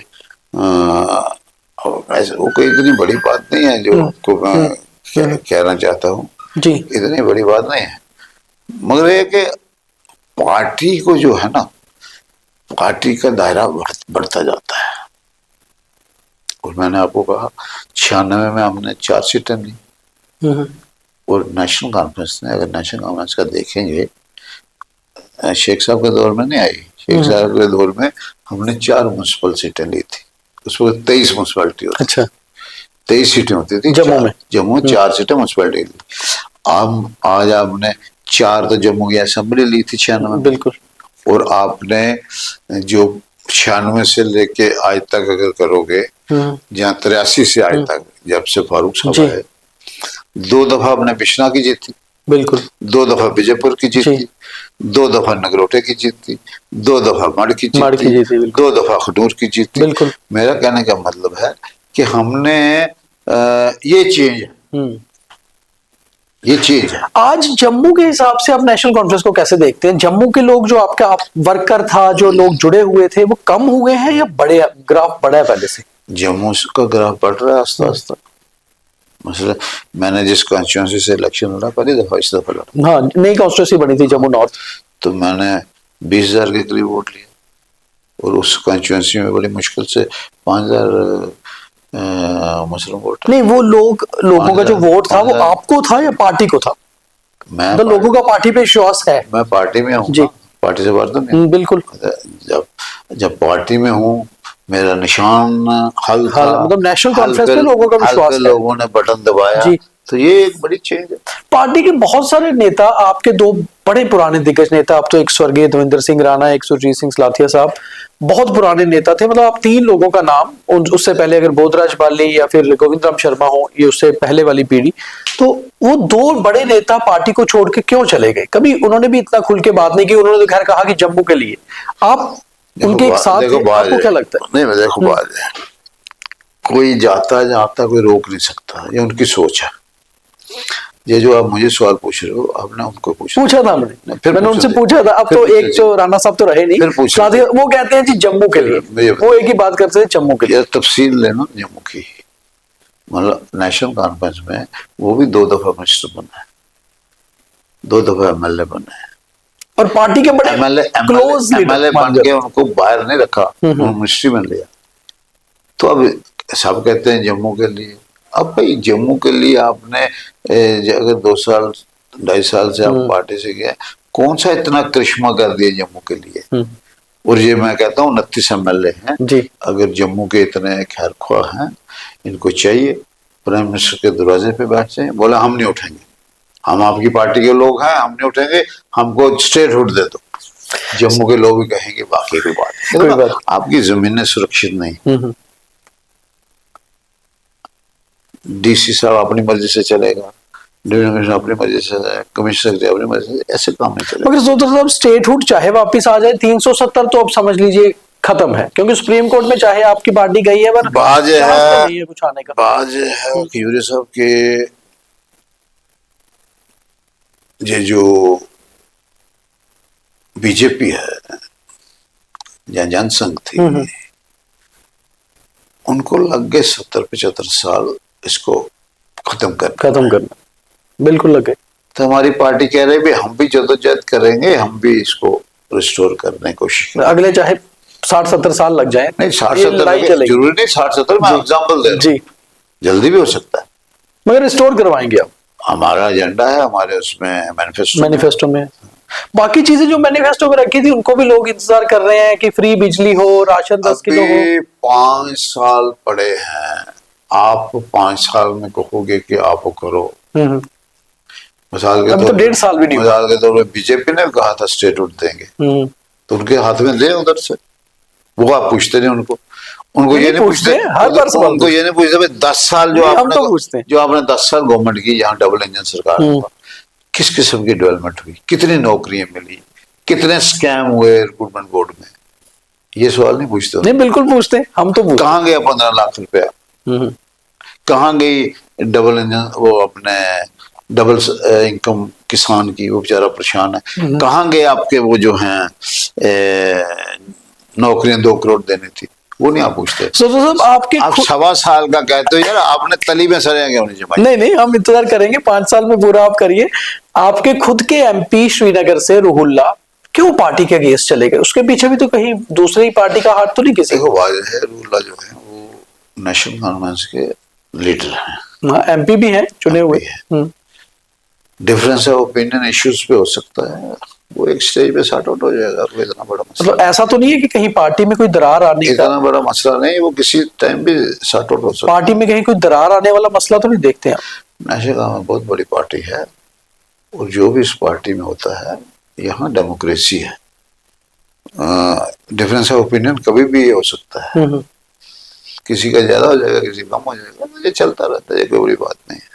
वो कोई इतनी बड़ी बात नहीं है जो को मैं कहना चाहता हूँ जी, इतनी बड़ी बात नहीं है। मगर ये कि पार्टी को जो है ना, पार्टी का दायरा बढ़ता जाता है। और मैंने आपको कहा 96 में हमने 4 सीटें ली, और नेशनल कॉन्फ्रेंस ने, अगर नेशनल कॉन्फ्रेंस का देखेंगे, शेख साहब के दौर में नहीं आई, शेख साहब के दौर में हमने 4 म्युनिसिपल सीटें ली थी। उस वक्त 23 म्युनिसिपैलिटी होती। अच्छा, 23 सीटें होती थी जम्मू में 4 सीटें म्युनिसिपैलिटी ली। आज आपने 4 तो जम्मू की असेंबली ली थी 96 में, बिल्कुल। और आपने जो 96 से लेके आज तक अगर करोगे, जहाँ 83 से आज तक, जब से फारूक साहब आए, 2 दफा आपने बिश्ना की जीती, बिल्कुल, 2 दफा विजयपुर की जीती, 2 दफा नगरोटे की जीती, 2 दफा मढ़ की जीती, 2 दफा खडूर की जीती। बिल्कुल। मेरा कहने का मतलब है कि हमने ये चीज है। आज जम्मू के हिसाब से आप नेशनल कॉन्फ्रेंस को कैसे देखते हैं? जम्मू के लोग जो आपका वर्कर था, जो लोग जुड़े हुए थे, वो कम हुए हैं या बड़े, ग्राफ बढ़ा है पहले से? जम्मू का ग्राफ बढ़ रहा है आस्ता आस्ता। मसला, मैंने जिस कॉन्स्टिट्यूंसी से इलेक्शन लड़ा, पहली दफा इस दफा लड़ा। हाँ, नई कॉन्स्टिट्यूंसी बनी थी जम्मू नॉर्थ, तो मैंने 20,000 के करीब वोट लिया, और उस कॉन्स्टिट्यूंसी में बड़ी मुश्किल से 5,000 मुस्लिम वोट। नहीं, वो लोगों का जो वोट था वो आपको था या पार्टी को था? मैं तो लोगों का पार्टी पे विश्वास है। मैं पार्टी में हूँ, पार्टी से बात नहीं। बिल्कुल। जब पार्टी में हूँ, मेरा निशान हल था, मतलब नेशनल हल कॉन्फ्रेंस पे में लोगों का हल विश्वास पे है। लोगों ने बटन दबाया, जी। तो ये एक बड़ी चेंज है। पार्टी के बहुत सारे नेता, आपके दो बड़े पुराने दिग्गज नेता, अब तो एक स्वर्गीय देवेंद्र सिंह राणा, एक सुरजीत सिंह सलाथिया साहब, बहुत पुराने नेता थे। मतलब आप तीन लोगों का नाम, उससे पहले अगर बोधराज बाली या फिर गोविंद राम शर्मा हो, ये उससे पहले वाली पीढ़ी, तो वो दो बड़े नेता पार्टी को छोड़ के क्यों चले गए? कभी उन्होंने भी इतना खुल के बात नहीं की, उन्होंने तो खैर कहा कि जम्मू के लिए। आप उनके एक साथ देखो थे, बात आपको है, क्या लगता है? नहीं देखो बात है, कोई जाता जाता कोई रोक नहीं सकता, ये उनकी सोच है। ये जो आप मुझे सवाल पूछ रहे हो, आपने उनको पूछा था मैंने, फिर मैंने उनसे लीजिए। पूछा था। अब फिर तो पूछ एक लीजिए। तो राणा साहब तो रहे नहीं, फिर पूछ साथ ही लीजिए। वो कहते हैं जी जम्मू के लिए, मुझे वो एक ही बात करते हैं जम्मू के लिए। यार तफसील लेना जम्मू की, मतलब नेशनल कॉन्फ्रेंस में वो भी 2 दफा मिनिस्टर बना है, 2 दफा एमएलए बने हैं, और पार्टी के बड़े एमएलए क्लोज एमएलए बन के उनको बाहर नहीं रखा, उन्होंने मिनिस्ट्री में लिया। तो अब सब कहते हैं जम्मू के लिए। अब भाई जम्मू के लिए आपने अगर 2 साल 2.5 साल से आप पार्टी से गए, कौन सा इतना करिश्मा कर दिया जम्मू के लिए? और ये मैं कहता हूँ 29 एमएलए हैं जी। अगर जम्मू के इतने खैर ख्वाह हैं, इनको चाहिए प्राइम मिनिस्टर के दरवाजे पे बैठ जाए, बोला हम नहीं उठेंगे, हम आपकी पार्टी के लोग हैं, हम नहीं उठेंगे, हमको स्टेटहुड दे दो। जम्मू के लोग भी कहेंगे बाकी कोई बात नहीं। कोई बात। आपकी जमीनें सुरक्षित नहीं, डीसी साहब अपनी मर्जी से चलेगा, डिवीजन कमिश्नर अपनी मर्जी से, कमिश्नर सेक्रेटरी अपनी मर्जी से, ऐसे काम नहीं चलेगा। मगर सोचो साहब, स्टेटहुड चाहे वापस आ जाए, 370 तो अब समझ लीजिए खत्म है, क्योंकि सुप्रीम कोर्ट में चाहे आपकी पार्टी गई है, पर बाज रास्ता नहीं है कुछ आने का। बाज है खियूरी साहब के ये जो बीजेपी है या जनसंघ थी, उनको लग गए 70-75 साल इसको खत्म करना, बिल्कुल लगे। तो हमारी पार्टी कह रही है हम भी जद्दोजहद करेंगे, हम भी इसको रिस्टोर करने की कोशिश करेंगे। अगले चाहे 60-70 साल लग जाए, नहीं 60-70 जरूरी नहीं, 60-70 मैं एग्जाम्पल दे रहा हूँ, जल्दी भी हो सकता है, मगर रिस्टोर करवाएंगे आप। हमारा एजेंडा है, हमारे उसमें मैनिफेस्टो में। बाकी चीजें जो मैनिफेस्टो में रखी थी, उनको भी लोग इंतजार कर रहे हैं कि फ्री बिजली हो, राशन 10 किलो हो। 5 साल पड़े हैं, आप 5 साल में कहोगे कि आप करो। मिसाल के तो 1.5 साल भी नहीं, मिसाल के तौर पर बीजेपी ने कहा था स्टेटहुड देंगे, तो उनके हाथ में दे उधर से, वो आप पूछते नहीं उनको ये नहीं पूछते, उनको ये नहीं पूछते 10 साल जो आपने 10 साल गवर्नमेंट की, यहाँ डबल इंजन सरकार हुआ, किस किस्म की डेवलपमेंट हुई, कितनी नौकरियां मिली, कितने स्कैम हुए रिक्रूटमेंट बोर्ड में, ये सवाल नहीं पूछते। नहीं बिल्कुल पूछते, हम तो कहाँ गया 15 लाख रुपया, कहाँ गई डबल इंजन, वो अपने डबल इनकम किसान की, वो बेचारा परेशान है, कहाँ गए आपके वो जो हैं नौकरियां 2 करोड़ देनी थी, वो नहीं आप पूछते। तो आपके आप 1.25 साल का कहते हो यार, आपने तली में सरे आगे होनी चाहिए। नहीं हम इंतजार करेंगे 5 साल में पूरा आप करिए। आपके खुद के एमपी श्रीनगर से रूहुल्ला क्यों पार्टी के अगेंस्ट चले गए? उसके पीछे भी तो कहीं दूसरी पार्टी का हाथ तो नहीं किसी? देखो वाज़ेह है, रूहुल्ला जो है वो नेशनल कॉन्फ्रेंस के लीडर हैं, एमपी भी हैं चुने हुए। डिफरेंस ऑफ ओपिनियन इश्यूज पे हो सकता है, वो एक स्टेज पे सॉर्ट आउट हो जाएगा, कोई इतना बड़ा मसला। मतलब ऐसा तो नहीं है कि कहीं पार्टी में कोई दरार आने का, इतना बड़ा मसला नहीं, वो किसी टाइम भी सॉर्ट आउट हो सकता है। पार्टी में कहीं कोई दरार आने वाला मसला तो नहीं देखते आप? नेशनल कॉन्फ्रेंस बहुत बड़ी पार्टी है, और जो भी इस पार्टी में होता है, यहाँ डेमोक्रेसी है, डिफरेंस ऑफ ओपिनियन कभी भी हो सकता है, किसी का ज्यादा हो जाएगा, किसी कम हो जाएगा, ये चलता रहता है, कोई बड़ी बात नहीं है।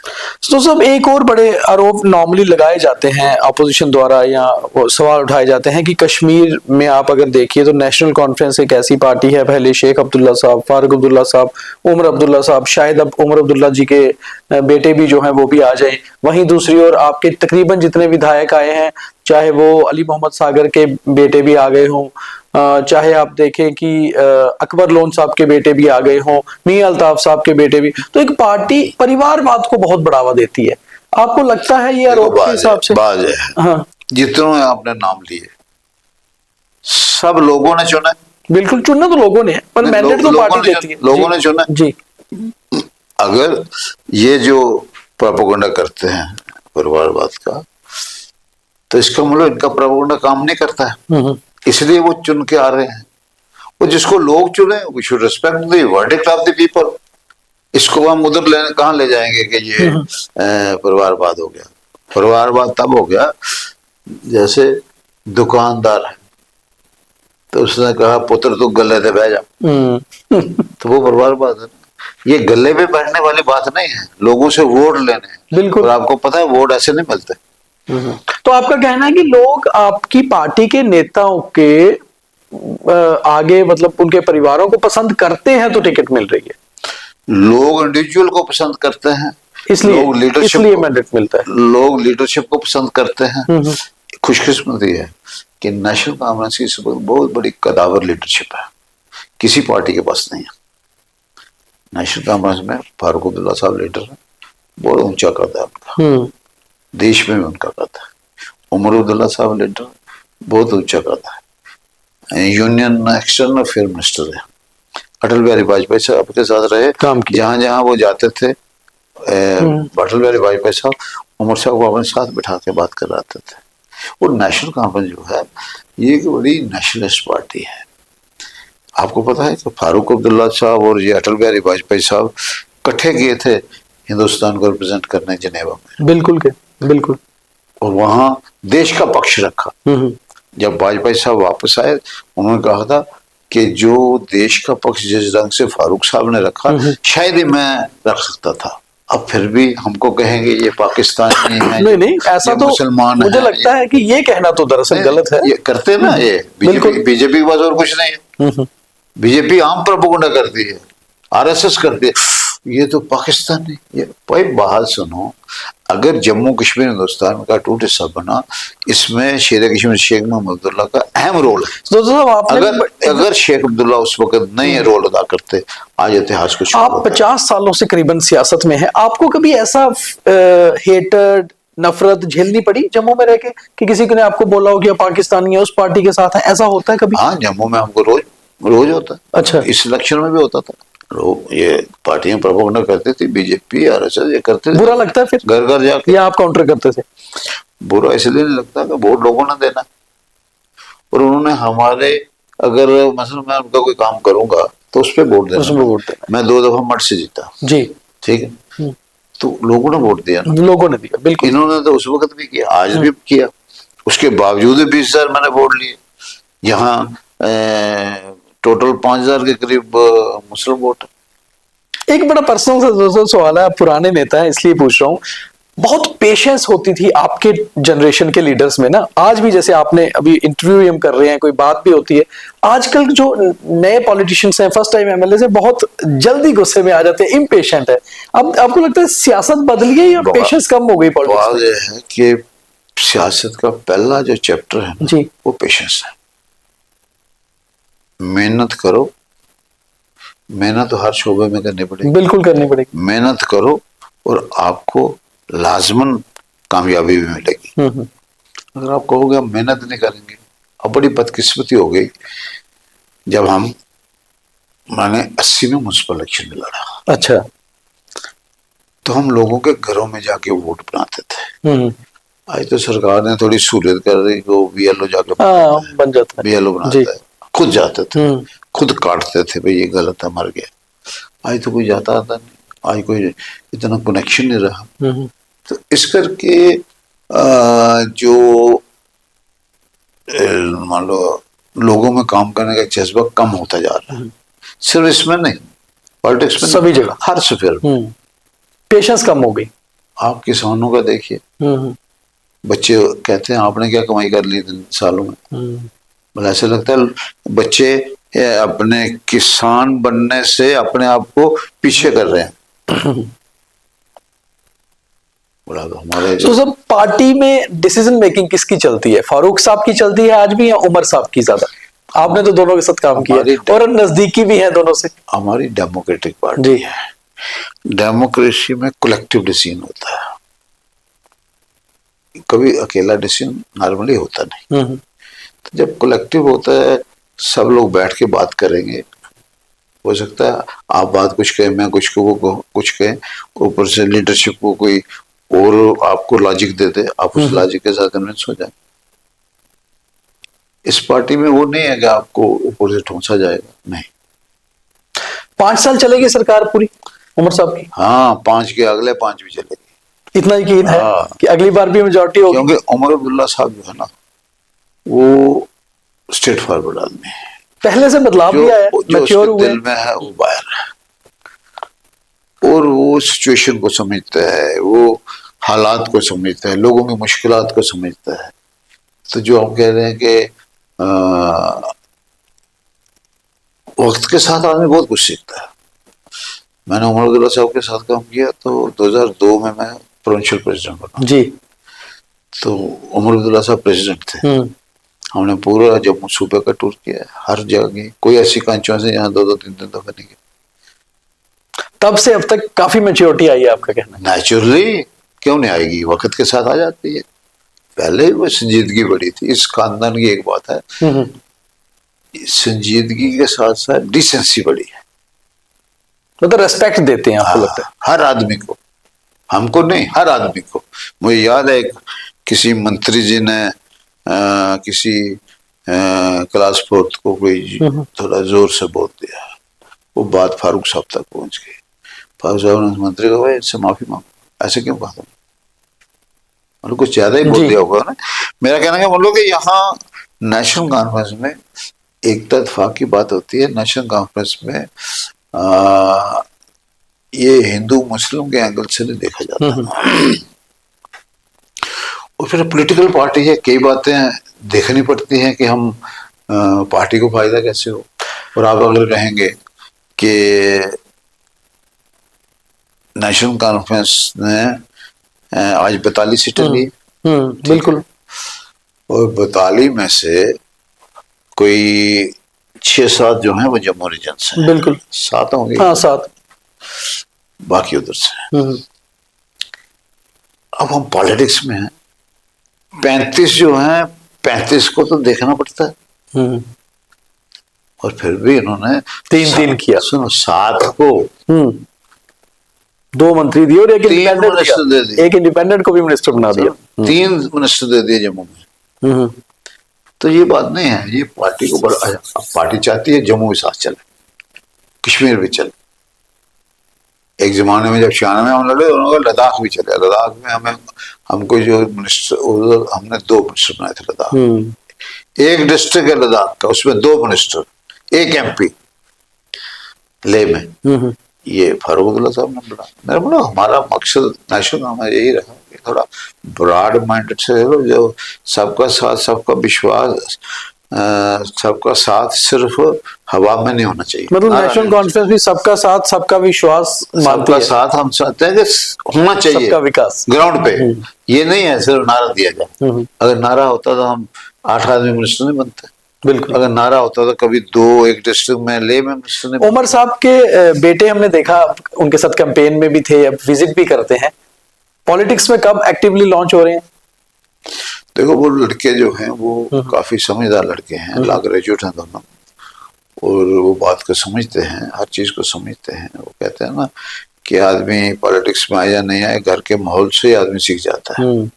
तो सब एक और बड़े आरोप नॉर्मली लगाए जाते हैं अपोजिशन द्वारा, या सवाल उठाए जाते हैं कि कश्मीर में आप अगर देखिए तो नेशनल कॉन्फ्रेंस एक ऐसी पार्टी है, पहले शेख अब्दुल्ला साहब, फारूक अब्दुल्ला साहब, उमर अब्दुल्ला साहब, शायद अब उमर अब्दुल्ला जी के बेटे भी जो हैं वो भी आ जाए, वहीं दूसरी ओर आपके तकरीबन जितने विधायक आए हैं, चाहे वो अली मोहम्मद सागर के बेटे भी आ गए हों, चाहे आप देखें कि अकबर लोन साहब के बेटे भी आ गए हों, मियां अल्ताफ साहब के बेटे भी, तो एक पार्टी परिवारवाद को बहुत बढ़ावा देती है। आपको लगता है ये आरोप के हिसाब से? हाँ, जितने आपने नाम लिए सब लोगों ने चुना, बिल्कुल चुना तो लोगों ने, पर मैंडेट तो पार्टी देती है, लोगों ने चुना जी। अगर ये जो प्रोपेगेंडा करते हैं परिवारवाद का, तो इसका मतलब इनका प्रोपेगेंडा काम नहीं करता है, इसलिए वो चुन के आ रहे हैं, वो जिसको लोग चुने, we should respect the verdict of the people. इसको हम उधर कहाँ ले जाएंगे कि ये परिवारवाद हो गया। परिवारवाद तब हो गया जैसे दुकानदार है तो उसने कहा पुत्र तू गले पे बैठ जा, तो वो परिवारवाद है। ये गले पे बैठने वाली बात नहीं है, लोगों से वोट लेने हैं। बिल्कुल। और आपको पता है वोट ऐसे नहीं मिलते। तो आपका कहना है कि लोग आपकी पार्टी के नेताओं के आगे मतलब उनके परिवारों को पसंद करते हैं तो टिकट मिल रही है, लोग इंडिविजुअल को पसंद करते हैं, इसलिए लोग लीडरशिप इसलिए मैंडेट मिलता है। लोग लीडरशिप को पसंद करते हैं। खुशकिस्मती है कि नेशनल कॉन्फ्रेंस की बहुत बड़ी कदावर लीडरशिप है, किसी पार्टी के पास नहीं है। नेशनल कॉन्फ्रेंस में फारूक अब्दुल्ला साहब लीडर है, बहुत ऊंचा कद है उनका, देश में भी उनका कद है। उमर अब्दुल्ला साहब लीडर, बहुत ऊंचा कद है। यूनियन एक्सटर्नल अफेयर मिनिस्टर है। अटल बिहारी वाजपेयी साहब के साथ रहे, काम किया। जहां जहां वो जाते थे अटल बिहारी वाजपेयी साहब उमर साहब को अपने साथ बिठा के बात कराते थे। और नेशनल कॉन्फ्रेंस जो है ये एक बड़ी नेशनलिस्ट पार्टी है। आपको पता है कि फारूक अब्दुल्ला साहब और ये अटल बिहारी वाजपेयी साहब इकट्ठे गए थे हिंदुस्तान को रिप्रेजेंट करने जिनेवा में। बिल्कुल के बिल्कुल। और वहां देश का पक्ष रखा। जब वाजपेयी साहब वापस आए उन्होंने कहा था कि जो देश का पक्ष जिस रंग से फारूक साहब ने रखा शायद ही मैं रख सकता था। अब फिर भी हमको कहेंगे ये पाकिस्तानी है, नहीं ऐसा तो मुसलमान मुझे लगता है कि ये कहना तो दरअसल गलत है। ये करते ना, ये बीजेपी के पास और कुछ नहीं है। बीजेपी आम प्रोपेगेंडा करती है, आरएसएस करती है, ये तो पाकिस्तानी। ये भाई बात सुनो, अगर जम्मू कश्मीर हिंदुस्तान का टूट हिस्सा बना, इसमें शेर कश्मीर शेख मोहम्मद अब्दुल्ला का अहम रोल है। अगर शेख अब्दुल्ला उस वक्त नहीं रोल अदा करते, आज इतिहास कुछ। आप 50 सालों से करीबन सियासत में है, आपको कभी ऐसा हेटर्ड नफरत झेलनी पड़ी जम्मू में रह के कि किसी ने आपको बोला हो कि पाकिस्तानी है उस पार्टी के साथ है, ऐसा होता है कभी? हाँ, जम्मू में हमको रोज होता है। अच्छा। इस इलेक्शन में भी होता था। लोग ये पार्टियां प्रोपेगेंडा करती थी, बीजेपी आरएसएस ये करते थे। बुरा लगता है फिर घर घर जाके, या आप काउंटर करते थे? बुरा इसलिए नहीं लगता कि वोट लोगों ने देना, और उन्होंने हमारे, अगर मसलन मैं उनका कोई काम करूंगा तो उस पर वोट देना। मैं 2 दफा मठ से जीता जी, ठीक है, तो लोगों ने वोट दिया, लोगों ने दिया। बिल्कुल। इन्होंने तो उस वक्त भी किया, आज भी किया, उसके बावजूद 20,000 मैंने वोट लिए। यहाँ टोटल 5,000 के करीब मुस्लिम वोट। एक बड़ा पर्सनल सवाल है, आप पुराने नेता हैं इसलिए पूछ रहा हूँ, बहुत पेशेंस होती थी आपके जनरेशन के लीडर्स में ना, आज भी जैसे आपने अभी इंटरव्यू हम कर रहे हैं, कोई बात भी होती है, आजकल जो नए पॉलिटिशियंस हैं, फर्स्ट टाइम एमएलए से, बहुत जल्दी गुस्से में आ जाते हैं, इम्पेशेंट है। अब आपको लगता है सियासत बदल गई या पेशेंस कम हो गई पॉलिटिक्स में? ये है कि सियासत का पहला जो चैप्टर है ना जी, वो पेशेंस है। मेहनत करो, मेहनत तो हर शोबे में करनी पड़ेगी, बिल्कुल करनी पड़ेगी। मेहनत करो और आपको लाजमन कामयाबी भी मिलेगी। अगर आप कहोगे हम मेहनत नहीं करेंगे, अब बड़ी बदकिस्मती हो गई। जब मैंने 80 में म्युनिसिपल इलेक्शन में लड़ा, अच्छा, तो हम लोगों के घरों में जाके वोट बनाते थे। आज तो सरकार ने थोड़ी सहूलियत कर दी, वो बीएलओ जाके बन जाता है, बीएलओ बनाता है, खुद जाते थे, खुद काटते थे, भाई ये गलत है, मर गया। आज तो कोई जाता आता नहीं, आज कोई इतना कनेक्शन नहीं रहा। तो इस करके जो मान लो लोगों में काम करने का जज्बा कम होता जा रहा है। सिर्फ इसमें नहीं, पॉलिटिक्स में सभी जगह, हर स्फीयर में पेशेंस कम हो गई। आप किसानों का देखिए, बच्चे कहते हैं आपने क्या कमाई कर ली सालों में, मतलब ऐसा लगता है बच्चे अपने किसान बनने से अपने आप को पीछे कर रहे हैं। हमारे तो सब पार्टी में डिसीजन मेकिंग किसकी चलती है? फारूक साहब की चलती है आज भी या उमर साहब की ज्यादा? आपने तो दोनों के साथ काम किया और नजदीकी भी है दोनों से। हमारी डेमोक्रेटिक पार्टी है, डेमोक्रेसी में कलेक्टिव डिसीजन होता है, कभी अकेला डिसीजन नॉर्मली होता नहीं। तो जब कलेक्टिव होता है, सब लोग बैठ के बात करेंगे, हो सकता है आप बात कुछ कहें, मैं कुछ कहें, ऊपर से लीडरशिप को कोई और आपको लॉजिक दे दे, आप उस लॉजिक के साथ कन्विंस हो जाए। इस पार्टी में वो नहीं है कि आपको ऊपर से ठूंसा जाएगा, नहीं। 5 साल चलेगी सरकार पूरी उमर साहब की? हाँ, 5 के अगले 5 भी चलेगी। इतना यकीन है हाँ। कि अगली बार भी मेजोरिटी होगी? क्योंकि उमर अब्दुल्ला साहब जो है ना, वो स्ट्रेट फॉरवर्ड आदमी है। पहले से बदलाव भी आया, जो मैच्योर उसके हुए। दिल में है वो बाहर है, और वो सिचुएशन को समझता है, वो हालात को समझता है, लोगों की मुश्किलात को समझता है। तो जो हम कह रहे हैं कि वक्त के साथ आदमी बहुत कुछ सीखता है। मैंने उमर अब्दुल्ला साहब के साथ काम किया तो 2002 में मैं प्रोविंशियल प्रेसिडेंट बना जी। तो उमर अब्दुल्ला साहब प्रेसिडेंट थे। हमने पूरा जम्मू सूबे का टूर किया है, हर जगह। कोई ऐसी कॉन्स्टिट्यूंसी जहाँ 2-3 दफा नहीं गए। तब से अब तक काफी मैच्योरिटी आई है, आपका कहना है? नेचुरली क्यों नहीं आएगी, वक्त के साथ आ जाती है। पहले वो संजीदगी बड़ी थी। इस खानदान की एक बात है, संजीदगी के साथ साथ डिसेंसी बड़ी है। मतलब रेस्पेक्ट देते हैं आपको लगता है? हर आदमी को, हमको नहीं, हर आदमी को। मुझे याद है किसी मंत्री जी ने किसी क्लास 4 को कोई थोड़ा जोर से बोल दिया, वो बात फारूक साहब तक पहुंच गई। फारूक साहब ने मंत्री को, भाई इससे माफी मांगो, ऐसे क्यों कहा तुमने? मतलब कुछ ज्यादा ही बोल दिया होगा ना। मेरा कहना है बोलो कि यहाँ नेशनल कॉन्फ्रेंस में एक तरफा की बात होती है। नेशनल कॉन्फ्रेंस में ये हिंदू मुस्लिम के एंगल से नहीं देखा जाता। और फिर पॉलिटिकल पार्टी है, कई बातें देखनी पड़ती हैं कि हम पार्टी को फायदा कैसे हो। और आप अगर कहेंगे कि नेशनल कॉन्फ्रेंस ने आज 42 सीटें ली, बिल्कुल, और 42 में से कोई 6-7 जो हैं वो जम्मू रीजन से, बिल्कुल 7 होंगे। हाँ 7, बाकी उधर से। अब हम पॉलिटिक्स में हैं, 35 जो हैं, 35 को तो देखना पड़ता है। और फिर भी इन्होंने 3-3 किया। सुनो, 7 को 2 मंत्री दिए और एक 3 इंडिपेंडेंट मिनिस्टर दे दिए। एक इंडिपेंडेंट को भी मिनिस्टर बना दिया। 3 मिनिस्टर दे दिए जम्मू में। तो ये बात नहीं है, ये पार्टी को बड़ा, पार्टी चाहती है जम्मू के साथ चले, कश्मीर भी चले। एक जमाने में जब 96 में हम लड़े, उन्होंने लद्दाख भी चले। लद्दाख में हमको जो मिनिस्टर, हमने 2 मिनिस्टर बनाए थे लद्दाख। एक डिस्ट्रिक्ट है लद्दाख का, उसमें 2 मिनिस्टर, 1 MP ले में। ये फारूक अब्दुल्ला साहब ने बोला। मैंने बोला हमारा मकसद नेशनल हमारा यही रहा कि थोड़ा ब्रॉड माइंडेड से रहो, जो सबका साथ, सबका विश्वास, सबका साथ सिर्फ हवा में नहीं होना चाहिए। मतलब नेशनल कॉन्फ्रेंस भी सबका साथ, सबका विश्वास मानती सबका है। साथ हम चाहते हैं कि होना चाहिए, सबका विकास ग्राउंड पे। ये नहीं है सिर्फ नारा दिया जाए। अगर नारा होता तो हम 8 आदमी मिनिस्टर नहीं बनते। बिल्कुल। अगर नारा होता तो कभी 2 एक डिस्ट्रिक्ट में ले में मिनिस्टर नहीं। उमर साहब के बेटे हमने देखा, उनके साथ कैंपेन में भी थे, अब विजिट भी करते हैं। पॉलिटिक्स में कब एक्टिवली लॉन्च हो रहे हैं? देखो, वो लड़के जो हैं वो काफी समझदार लड़के हैं, लॉ ग्रेजुएट हैं दोनों, और वो बात को समझते हैं, हर चीज को समझते हैं। वो कहते हैं ना कि आदमी पॉलिटिक्स में आए या नहीं आए, घर के माहौल से आदमी सीख जाता है।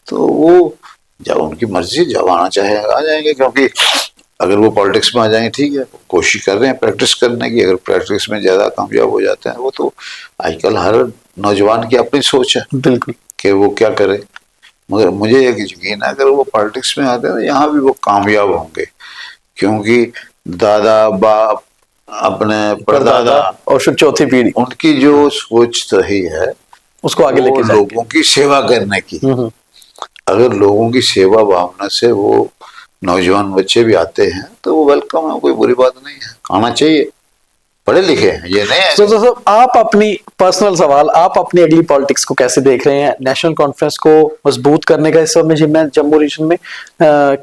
तो वो जब उनकी मर्जी, जब आना चाहे आ जाएंगे। क्योंकि अगर वो पॉलिटिक्स में आ जाएंगे, ठीक है, कोशिश कर रहे हैं प्रैक्टिस करने की। अगर प्रैक्टिस में ज्यादा कामयाब हो जाते हैं, वो तो आजकल हर नौजवान की अपनी सोच है बिल्कुल कि वो क्या करे। मगर मुझे एक यकीन है, अगर वो पॉलिटिक्स में आते हैं तो यहाँ भी वो कामयाब होंगे। क्योंकि दादा, बाप, अपने परदादा और फिर चौथी पीढ़ी, उनकी जो सोच रही है उसको आगे लेके जाएंगे। लोगों की सेवा करने की। अगर लोगों की सेवा भावना से वो नौजवान बच्चे भी आते हैं तो वो वेलकम है, कोई बुरी बात नहीं है, आना चाहिए। पढ़े लिखे हैं, ये नहीं है। तो आप अपनी पर्सनल सवाल, आप अपनी अगली पॉलिटिक्स को कैसे देख रहे हैं? नेशनल कॉन्फ्रेंस को मजबूत करने का इस समय जम्मू रीजन में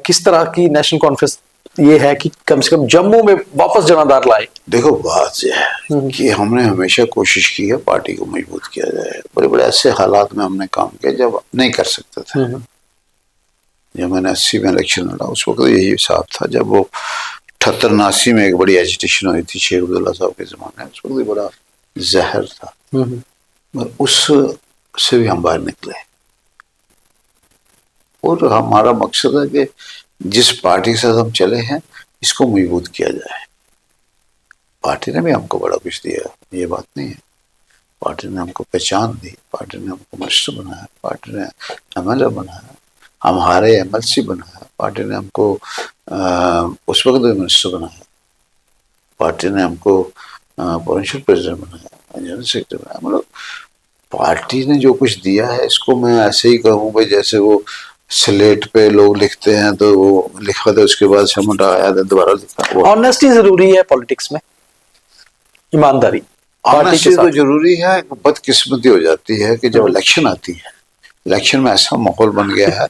किस तरह की नेशनल कॉन्फ्रेंस ये है कि कम से कम जम्मू में वापस जनाधार लाए? देखो, बात यह है कि हमने हमेशा कोशिश की है पार्टी को मजबूत किया जाए। बड़े बड़े ऐसे हालात में हमने काम किया जब नहीं कर सकते थे। जब मैंने 80 में इलेक्शन लड़ा, उस वक्त यही हिसाब था। जब वो 78-79 में एक बड़ी एजिटेशन हुई थी शेख अब्दुल्ला साहब के जमाने में, उस वक्त भी बड़ा जहर था। मगर उस से भी हम बाहर निकले। और हमारा मकसद है कि जिस पार्टी के साथ हम चले हैं इसको मजबूत किया जाए। पार्टी ने भी हमको बड़ा कुछ दिया, ये बात नहीं है। पार्टी ने हमको पहचान दी, पार्टी ने हमको मिनिस्टर बनाया, पार्टी ने MLA बनाया, हम हारे MLC बनाया, पार्टी ने हमको उस वक्त भी मिनिस्टर बनाया, पार्टी ने हमको प्रोविंशियल प्रेसिडेंट बनाया, जनरल सेक्रेटरी बनाया। मतलब पार्टी ने जो कुछ दिया है इसको मैं ऐसे ही कहूँ भाई, जैसे वो स्लेट पे लोग लिखते हैं तो वो लिखा था उसके बाद से हटाया था, दोबारा लिखा। ऑनेस्टी जरूरी है पॉलिटिक्स में, ईमानदारी ऑनेस्टी तो जरूरी है। बदकिस्मती हो जाती है कि जब इलेक्शन आती है, इलेक्शन में ऐसा माहौल बन गया है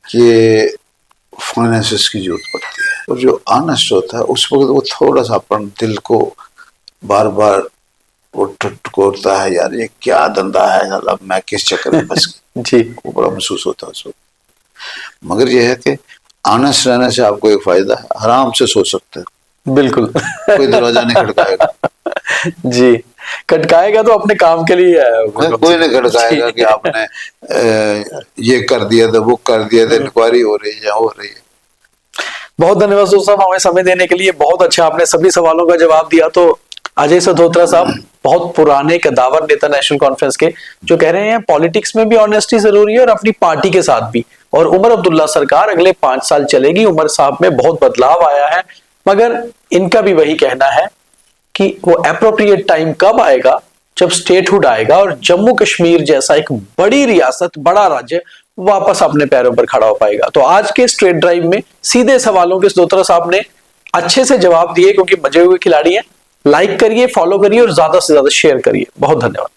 कि फाइनेंसेस की जरूरत पड़ती है, और जो ऑनेस्ट होता है उस वक्त वो थोड़ा सा अपन दिल को बार बार वो टटकोरता है, यार ये क्या धंधा है, मतलब मैं किस चक्कर में फंस गया। जी, वो बड़ा महसूस होता है उस वक्त। मगर ये है कि ऑनेस्ट रहने से आपको एक फायदा है, आराम से सोच सकते हैं, बिल्कुल। कोई दरवाजा नहीं खटकाएगा। जी, खटकाएगा तो अपने काम के लिए है, कोई नहीं खटकाएगा कि आपने ये कर दिया था, वो कर दिया था, इंक्वायरी हो रही है या हो रही है। बहुत धन्यवाद दोस्त साहब हमें समय देने के लिए, बहुत अच्छा आपने सभी सवालों का जवाब दिया। तो अजय सधोत्रा साहब बहुत पुराने कदावर नेता नेशनल कॉन्फ्रेंस के, जो कह रहे हैं पॉलिटिक्स में भी ऑनेस्टी जरूरी है और अपनी पार्टी के साथ भी। और उमर अब्दुल्ला सरकार अगले 5 साल चलेगी। उमर साहब में बहुत बदलाव आया है, मगर इनका भी वही कहना है कि वो एप्रोप्रिएट टाइम कब आएगा, जब स्टेटहुड आएगा और जम्मू कश्मीर जैसा एक बड़ी रियासत, बड़ा राज्य वापस अपने पैरों पर खड़ा हो पाएगा। तो आज के स्ट्रेट ड्राइव में सीधे सवालों के सधोत्रा साहब ने अच्छे से जवाब दिए, क्योंकि बजे हुए खिलाड़ी हैं। लाइक करिए, फॉलो करिए और ज्यादा से ज्यादा शेयर करिए। बहुत धन्यवाद।